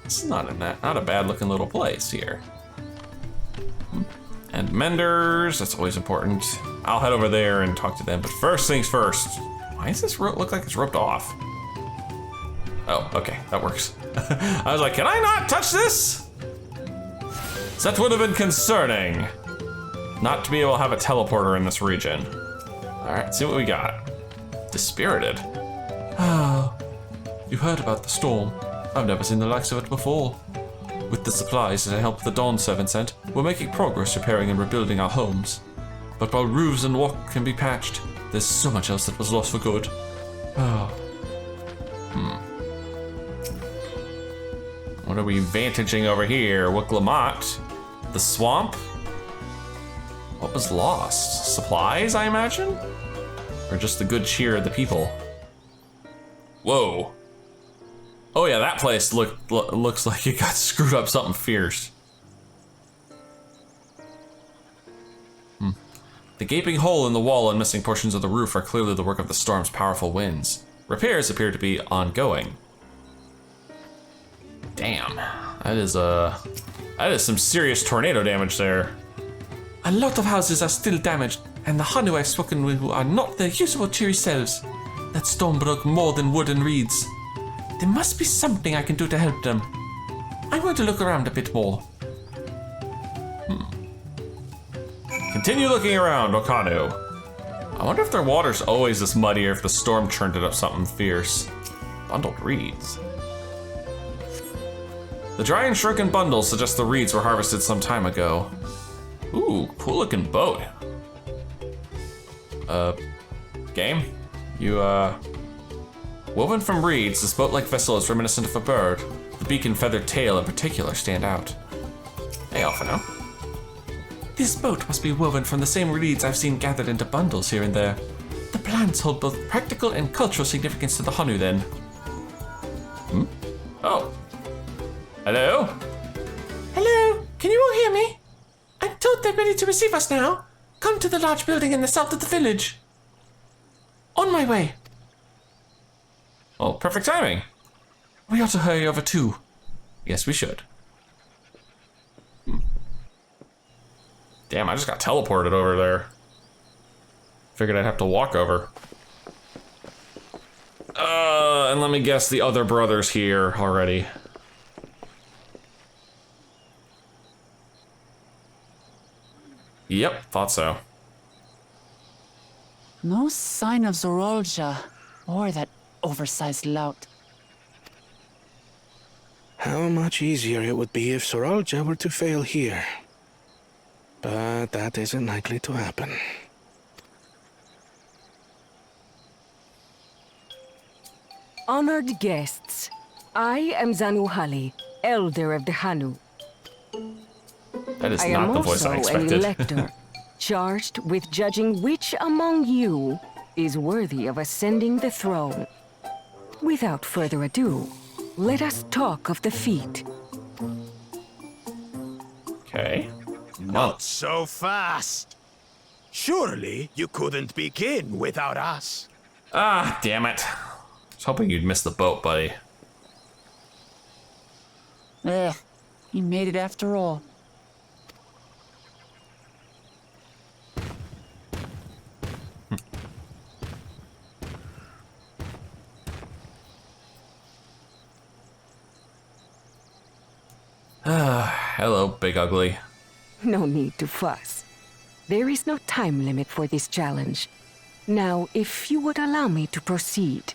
It's not a bad looking little place here. And menders, that's always important. I'll head over there and talk to them, but first things first. Why does this rope look like it's roped off? Oh, okay, that works. I was like, can I not touch this? That would have been concerning. Not to be able to have a teleporter in this region. All right, see what we got. Dispirited. Ah, you heard about the storm. I've never seen the likes of it before. With the supplies that help the Dawn Servant sent, we're making progress repairing and rebuilding our homes. But while roofs and walk can be patched, there's so much else that was lost for good. Oh. What are we vantaging over here? Wuk Lamat? The swamp? What was lost? Supplies, I imagine? Or just the good cheer of the people? Whoa. Oh yeah, that place looks like it got screwed up something fierce. The gaping hole in the wall and missing portions of the roof are clearly the work of the storm's powerful winds. Repairs appear to be ongoing. Damn, that is some serious tornado damage there. A lot of houses are still damaged, and the Hanu I've spoken with are not their usual cheery selves. That storm broke more than wood and reeds. There must be something I can do to help them. I'm going to look around a bit more. Continue looking around, Okanu. I wonder if their water's always this muddy or if the storm churned it up something fierce. Bundled reeds. The dry and shrunken bundles suggest the reeds were harvested some time ago. Ooh, cool looking boat. Game? You, woven from reeds, this boat-like vessel is reminiscent of a bird. The beak and feathered tail in particular stand out. Hey, Alphino. This boat must be woven from the same reeds I've seen gathered into bundles here and there. The plants hold both practical and cultural significance to the Hanu, then. Oh. Hello? Hello? Can you all hear me? I'm told they're ready to receive us now. Come to the large building in the south of the village. On my way. Oh, perfect timing. We ought to hurry over too. Yes, we should. Damn, I just got teleported over there. Figured I'd have to walk over. And let me guess, the other brother's here already. Yep, thought so. No sign of Zorolja or that oversized lout. How much easier it would be if Zorolja were to fail here. But that isn't likely to happen. Honored guests, I am Zanuhali, Elder of the Hanu. That is not the voice I expected. I am also an elector, charged with judging which among you is worthy of ascending the throne. Without further ado, let us talk of the FEAT. Okay. Not so fast. Surely you couldn't begin without us. Ah, damn it. I was hoping you'd miss the boat, buddy. You made it after all. Hello, Big Ugly. No need to fuss. There is no time limit for this challenge. Now, if you would allow me to proceed.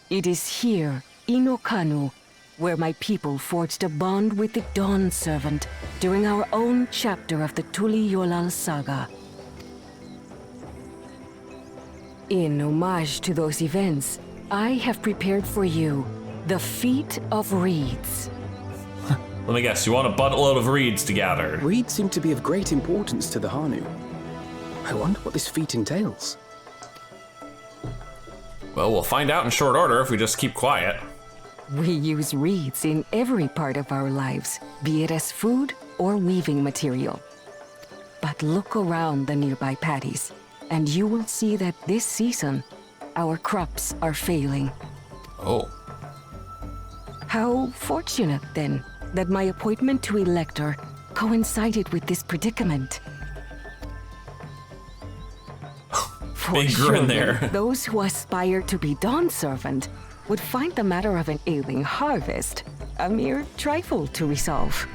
It is here, in Okanu, where my people forged a bond with the Dawn Servant during our own chapter of the Tuli Yolal saga. In homage to those events, I have prepared for you The FEAT of REEDS. Let me guess, you want a buttload of reeds to gather? Reeds seem to be of great importance to the Hanu. I wonder what this feat entails. Well, we'll find out in short order if we just keep quiet. We use reeds in every part of our lives, be it as food or weaving material. But look around the nearby paddies, and you will see that this season, our crops are failing. Oh. How fortunate, then, that my appointment to Elector coincided with this predicament. For Big sure, grin there. Those who aspire to be Dawn Servant would find the matter of an ailing harvest a mere trifle to resolve.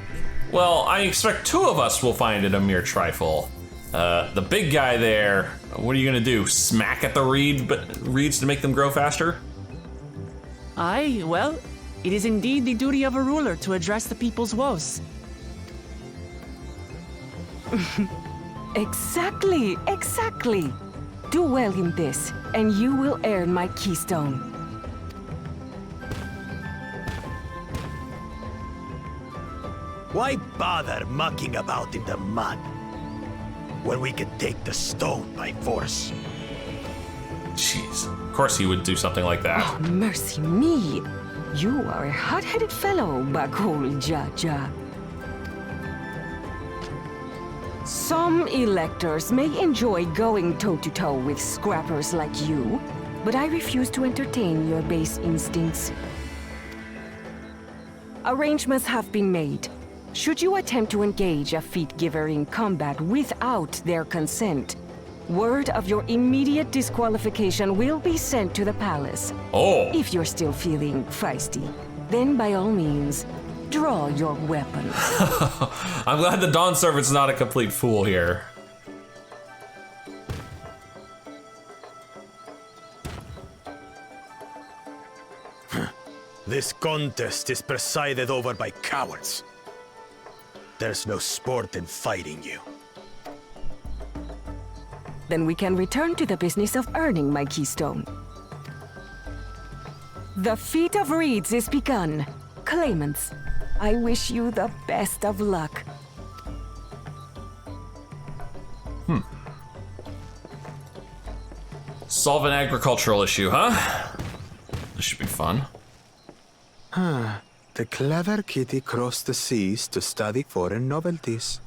Well, I expect two of us will find it a mere trifle. The big guy there, what are you gonna do? Smack at the reeds to make them grow faster? Aye, well, it is indeed the duty of a ruler to address the people's woes. Exactly, exactly. Do well in this, and you will earn my keystone. Why bother mucking about in the mud when we can take the stone by force? Jeez, of course he would do something like that. Oh, mercy me. You are a hot-headed fellow, Bakul Jaja. Some electors may enjoy going toe-to-toe with scrappers like you, but I refuse to entertain your base instincts. Arrangements have been made. Should you attempt to engage a feat giver in combat without their consent, word of your immediate disqualification will be sent to the palace. Oh. If you're still feeling feisty, then by all means, draw your weapon. I'm glad the Dawn Servant's not a complete fool here. This contest is presided over by cowards. There's no sport in fighting you. Then we can return to the business of earning my keystone. The feat of reeds is begun. Claimants, I wish you the best of luck. Solve an agricultural issue, huh? This should be fun. The clever kitty crossed the seas to study foreign novelties.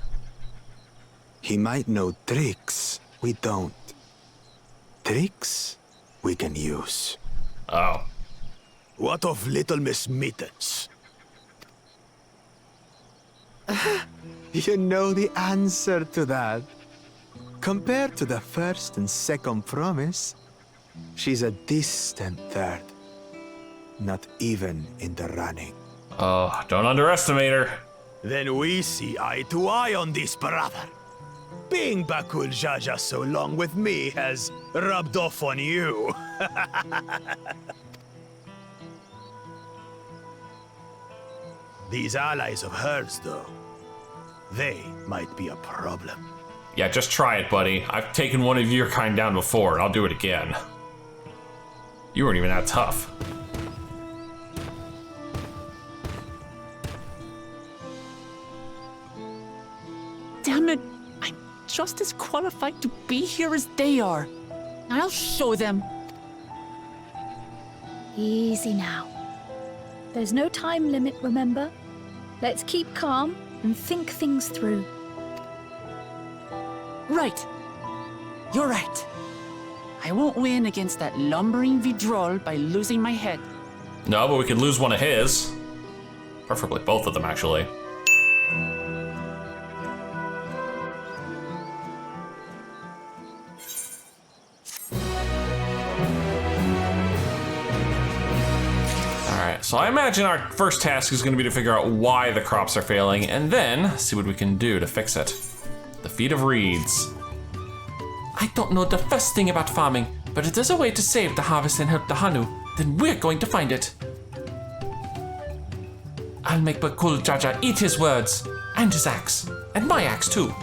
He might know tricks we don't. Tricks we can use. Oh. What of Little Miss Mittens? You know the answer to that. Compared to the first and second promise, she's a distant third. Not even in the running. Oh, don't underestimate her. Then we see eye to eye on this, brother. Being Bakul Jaja so long with me has rubbed off on you. These allies of hers, though, they might be a problem. Yeah, just try it, buddy. I've taken one of your kind down before, and I'll do it again. You weren't even that tough. Damn it, I'm just as qualified to be here as they are. I'll show them. Easy now. There's no time limit, remember? Let's keep calm and think things through. Right. You're right. I won't win against that lumbering Vidrol by losing my head. No, but we could lose one of his. Preferably both of them, actually. Alright, so I imagine our first task is going to be to figure out why the crops are failing, and then see what we can do to fix it. The feat of reeds. I don't know the first thing about farming, but if there's a way to save the harvest and help the Hanu, then we're going to find it. I'll make Bakul Jaja eat his words, and his axe, and my axe too.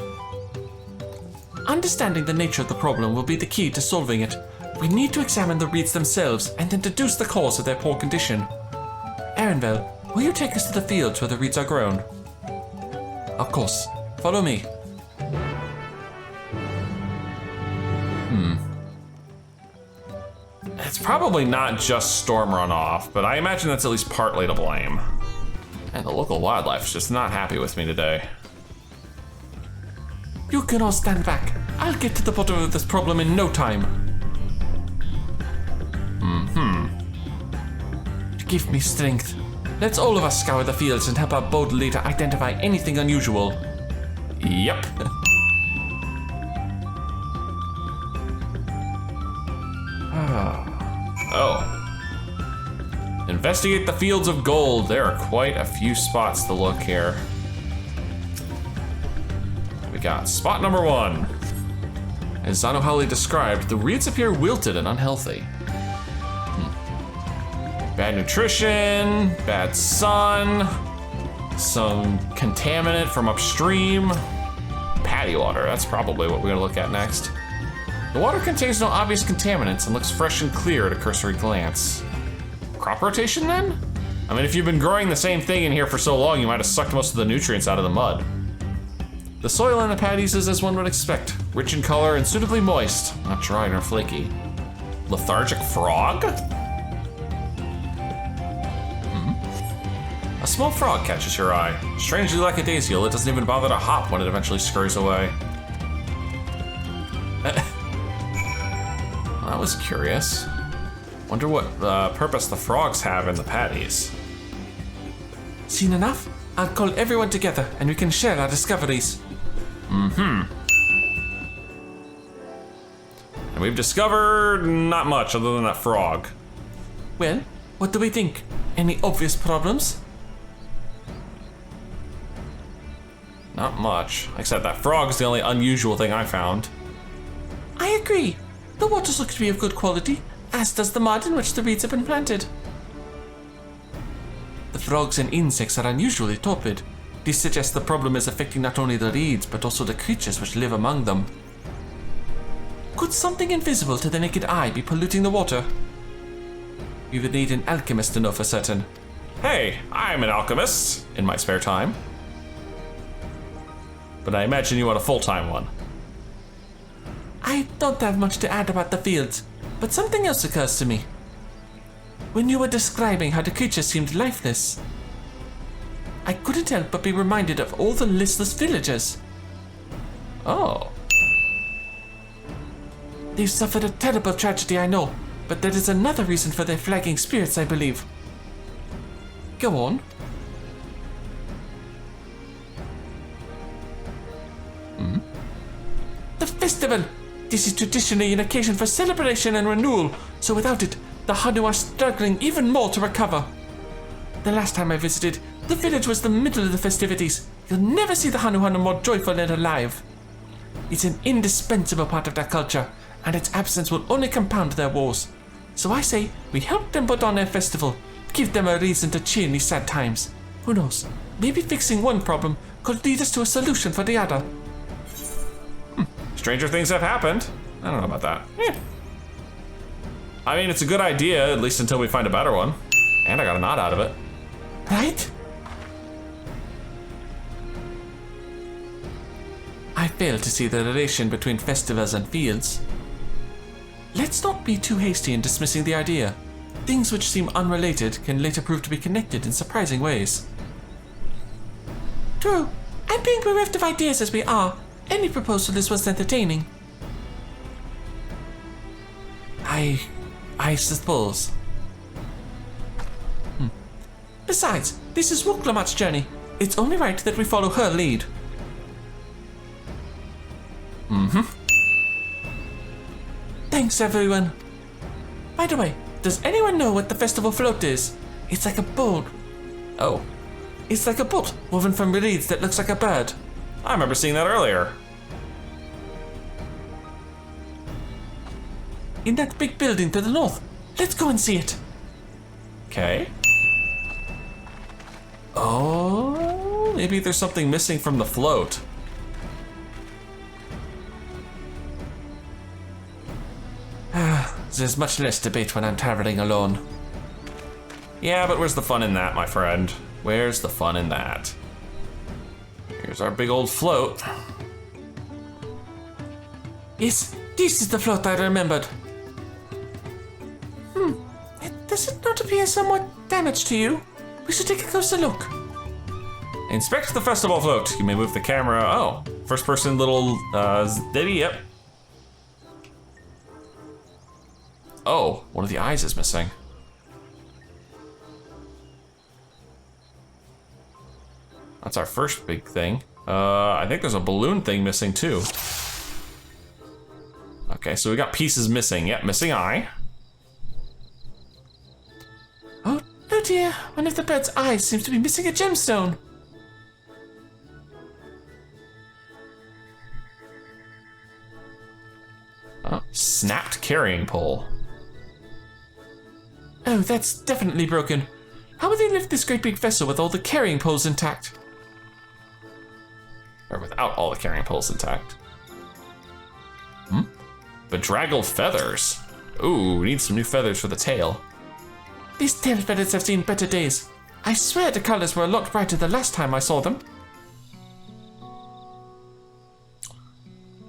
Understanding the nature of the problem will be the key to solving it. We need to examine the reeds themselves and then deduce the cause of their poor condition. Arenville, will you take us to the fields where the reeds are grown? Of course. Follow me. It's probably not just storm runoff, but I imagine that's at least partly to blame. And the local wildlife is just not happy with me today. You can all stand back. I'll get to the bottom of this problem in no time. Give me strength. Let's all of us scour the fields and help our bold leader identify anything unusual. Yep. Oh. Investigate the fields of gold. There are quite a few spots to look here. We got spot number 1. As Zanohali described, the reeds appear wilted and unhealthy. Bad nutrition, bad sun, some contaminant from upstream. Paddy water, that's probably what we're gonna look at next. The water contains no obvious contaminants and looks fresh and clear at a cursory glance. Crop rotation then? I mean, if you've been growing the same thing in here for so long, you might have sucked most of the nutrients out of the mud. The soil in the paddies is as one would expect, rich in color and suitably moist, not dry nor flaky. Lethargic frog? A small frog catches your eye. Strangely lackadaisical, it doesn't even bother to hop when it eventually scurries away. That was curious. Wonder what purpose the frogs have in the paddies. Seen enough? I'll call everyone together and we can share our discoveries. And we've discovered not much other than that frog. Well, what do we think? Any obvious problems? Not much. Like I said, that frog's the only unusual thing I found. I agree. The waters look to be of good quality, as does the mud in which the reeds have been planted. The frogs and insects are unusually torpid. This suggests the problem is affecting not only the reeds, but also the creatures which live among them. Could something invisible to the naked eye be polluting the water? We would need an alchemist to know for certain. Hey, I'm an alchemist in my spare time. But I imagine you want a full-time one. I don't have much to add about the fields, but something else occurs to me. When you were describing how the creatures seemed lifeless, I couldn't help but be reminded of all the listless villagers. Oh. They've suffered a terrible tragedy, I know, but there is another reason for their flagging spirits, I believe. Go on. The festival! This is traditionally an occasion for celebration and renewal, so without it, the Hanu are struggling even more to recover. The last time I visited, the village was the middle of the festivities. You'll never see the Hanu more joyful and alive. It's an indispensable part of their culture, and its absence will only compound their woes. So I say, we help them put on their festival, give them a reason to cheer in these sad times. Who knows, maybe fixing one problem could lead us to a solution for the other. Stranger things have happened. I don't know about that. I mean, it's a good idea, at least until we find a better one. And I got a nod out of it. Right? I fail to see the relation between festivals and fields. Let's not be too hasty in dismissing the idea. Things which seem unrelated can later prove to be connected in surprising ways. True. And being bereft of ideas as we are, any proposal is once entertaining. I suppose. Besides, this is Wuk Lamat's journey. It's only right that we follow her lead. Thanks, everyone. By the way, does anyone know what the festival float is? It's like a boat. Oh. It's like a boat woven from reeds that looks like a bird. I remember seeing that earlier. In that big building to the north. Let's go and see it. Okay. Oh, maybe there's something missing from the float. There's much less debate when I'm traveling alone. Yeah, but where's the fun in that, my friend? Where's the fun in that? Here's our big old float. Yes, this is the float I remembered. Does it not appear somewhat damaged to you? We should take a closer look. Inspect the festival float. You may move the camera. Oh, first person little ditty, yep. Oh, one of the eyes is missing. That's our first big thing. I think there's a balloon thing missing too. Okay, so we got pieces missing. Yep, missing eye. Oh dear, one of the bird's eyes seems to be missing a gemstone. Oh, snapped carrying pole. Oh, that's definitely broken. How would they lift this great big vessel with all the carrying poles intact? Or without all the carrying poles intact. Bedraggled feathers. Ooh, we need some new feathers for the tail. These tail feathers have seen better days. I swear the colors were a lot brighter the last time I saw them.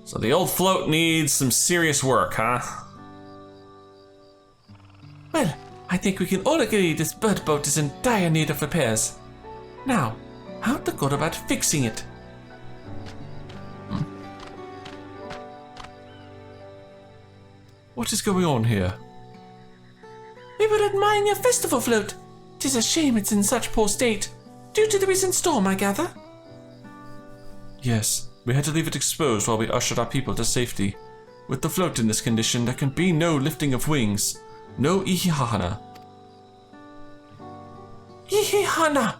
So the old float needs some serious work, huh? Well, I think we can all agree this bird boat is in dire need of repairs. Now, how to go about fixing it? What is going on here? We were admiring your festival float. 'Tis a shame it's in such poor state. Due to the recent storm, I gather? Yes, we had to leave it exposed while we ushered our people to safety. With the float in this condition, there can be no lifting of wings. No ihihana. Ihihana!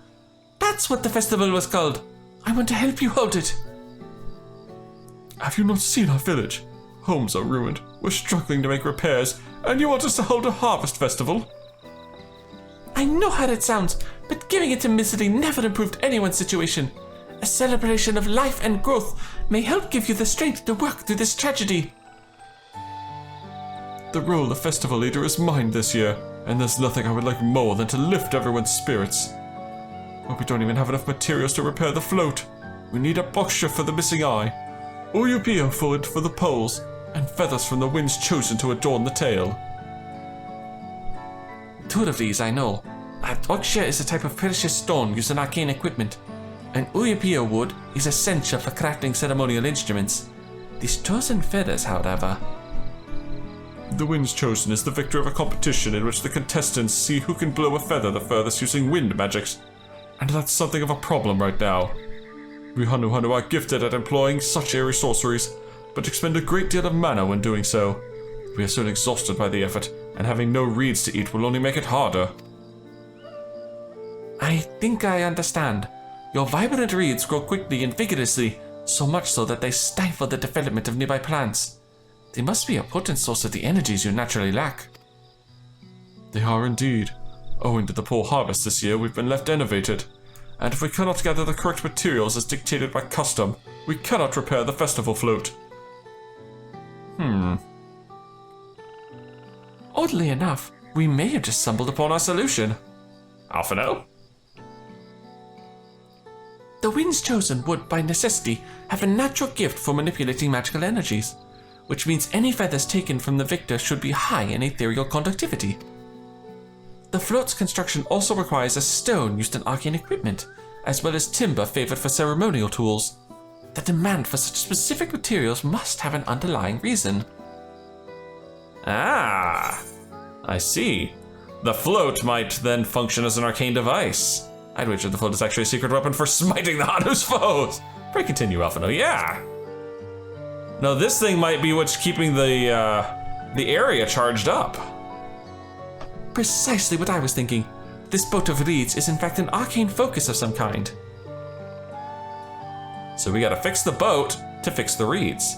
That's what the festival was called. I want to help you hold it. Have you not seen our village? Homes are ruined. We're struggling to make repairs, and you want us to hold a harvest festival? I know how it sounds, but giving it to misery never improved anyone's situation. A celebration of life and growth may help give you the strength to work through this tragedy. The role of festival leader is mine this year, and there's nothing I would like more than to lift everyone's spirits. But we don't even have enough materials to repair the float. We need a boxer for the missing eye, Uyupia for the poles, and feathers from the winds chosen to adorn the tail. Two of these I know. Oxia is a type of precious stone used in arcane equipment, and Uyupia wood is essential for crafting ceremonial instruments. These chosen feathers, however... The winds chosen is the victor of a competition in which the contestants see who can blow a feather the furthest using wind magics, and that's something of a problem right now. We Hanu are gifted at employing such airy sorceries, but expend a great deal of mana when doing so. We are soon exhausted by the effort, and having no reeds to eat will only make it harder. I think I understand. Your vibrant reeds grow quickly and vigorously, so much so that they stifle the development of nearby plants. They must be a potent source of the energies you naturally lack. They are indeed. Owing to the poor harvest this year, we've been left enervated, and if we cannot gather the correct materials as dictated by custom, we cannot repair the festival float. Oddly enough, we may have just stumbled upon our solution. Alphino? The winds chosen would, by necessity, have a natural gift for manipulating magical energies, which means any feathers taken from the victor should be high in ethereal conductivity. The float's construction also requires a stone used in arcane equipment, as well as timber favored for ceremonial tools. The demand for such specific materials must have an underlying reason. Ah, I see. The float might then function as an arcane device. I'd wager the float is actually a secret weapon for smiting the Hanu's foes. Pray continue, Alphino. Yeah. No, this thing might be what's keeping the area charged up. Precisely what I was thinking. This boat of reeds is in fact an arcane focus of some kind. So we gotta fix the boat to fix the reeds.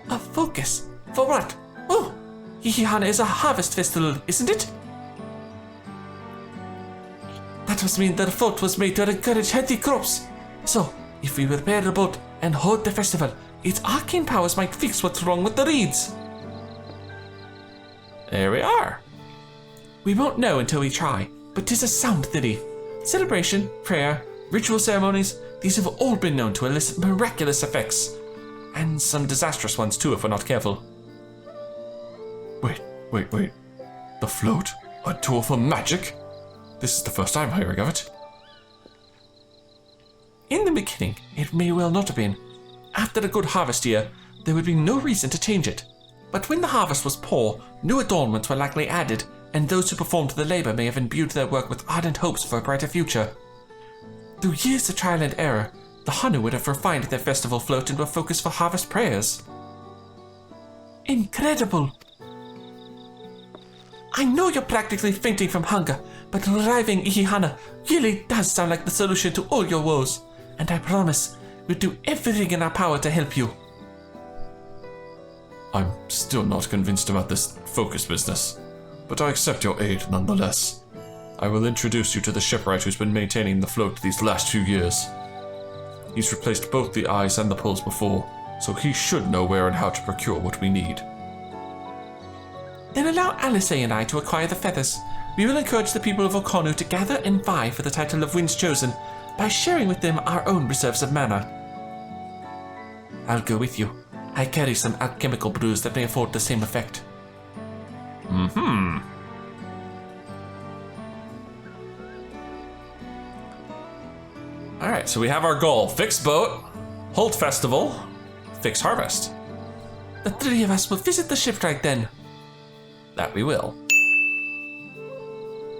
A focus? For what? Oh, Ihihana is a harvest festival, isn't it? That must mean that the float was made to encourage healthy crops. So, if we repair the boat and hold the festival, its arcane powers might fix what's wrong with the reeds. There we are. We won't know until we try. but 'tis a sound theory. Celebration, prayer, ritual ceremonies, these have all been known to elicit miraculous effects. And some disastrous ones too, if we're not careful. Wait. The float? A tool for magic? This is the first I'm hearing of it. In the beginning, it may well not have been. After a good harvest year, there would be no reason to change it. But when the harvest was poor, new adornments were likely added, and those who performed the labor may have imbued their work with ardent hopes for a brighter future. Through years of trial and error, the Hanu would have refined their festival float into a focus for harvest prayers. Incredible! I know you're practically fainting from hunger, but reviving Ihihana really does sound like the solution to all your woes, and I promise we'll do everything in our power to help you. I'm still not convinced about this focus business, but I accept your aid nonetheless. I will introduce you to the shipwright who's been maintaining the float these last few years. He's replaced both the eyes and the poles before, so he should know where and how to procure what we need. Then allow Alice and I to acquire the feathers. We will encourage the people of Okonu to gather and vie for the title of Winds Chosen by sharing with them our own reserves of mana. I'll go with you. I carry some alchemical brews that may afford the same effect. Alright, so we have our goal. Fix boat, hold festival, fix harvest. The three of us will visit the shipwright then. That we will.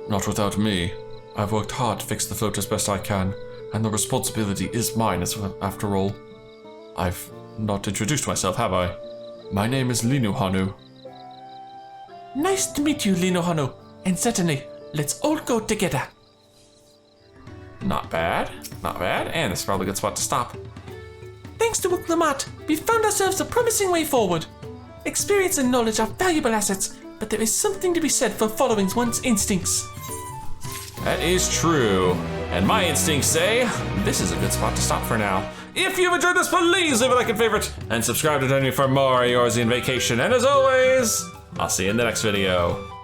Not without me. I've worked hard to fix the float as best I can, and the responsibility is mine after all. I've not introduced myself, have I? My name is Linu Hanu. Nice to meet you, Linu Hanu. And certainly, let's all go together. Not bad, and this is probably a good spot to stop. Thanks to Wuk Lamat, we've found ourselves a promising way forward. Experience and knowledge are valuable assets, but there is something to be said for following one's instincts. That is true. And my instincts say this is a good spot to stop for now. If you've enjoyed this, please leave a like and favorite, and subscribe to join me for more Eorzean Vacation. And as always, I'll see you in the next video.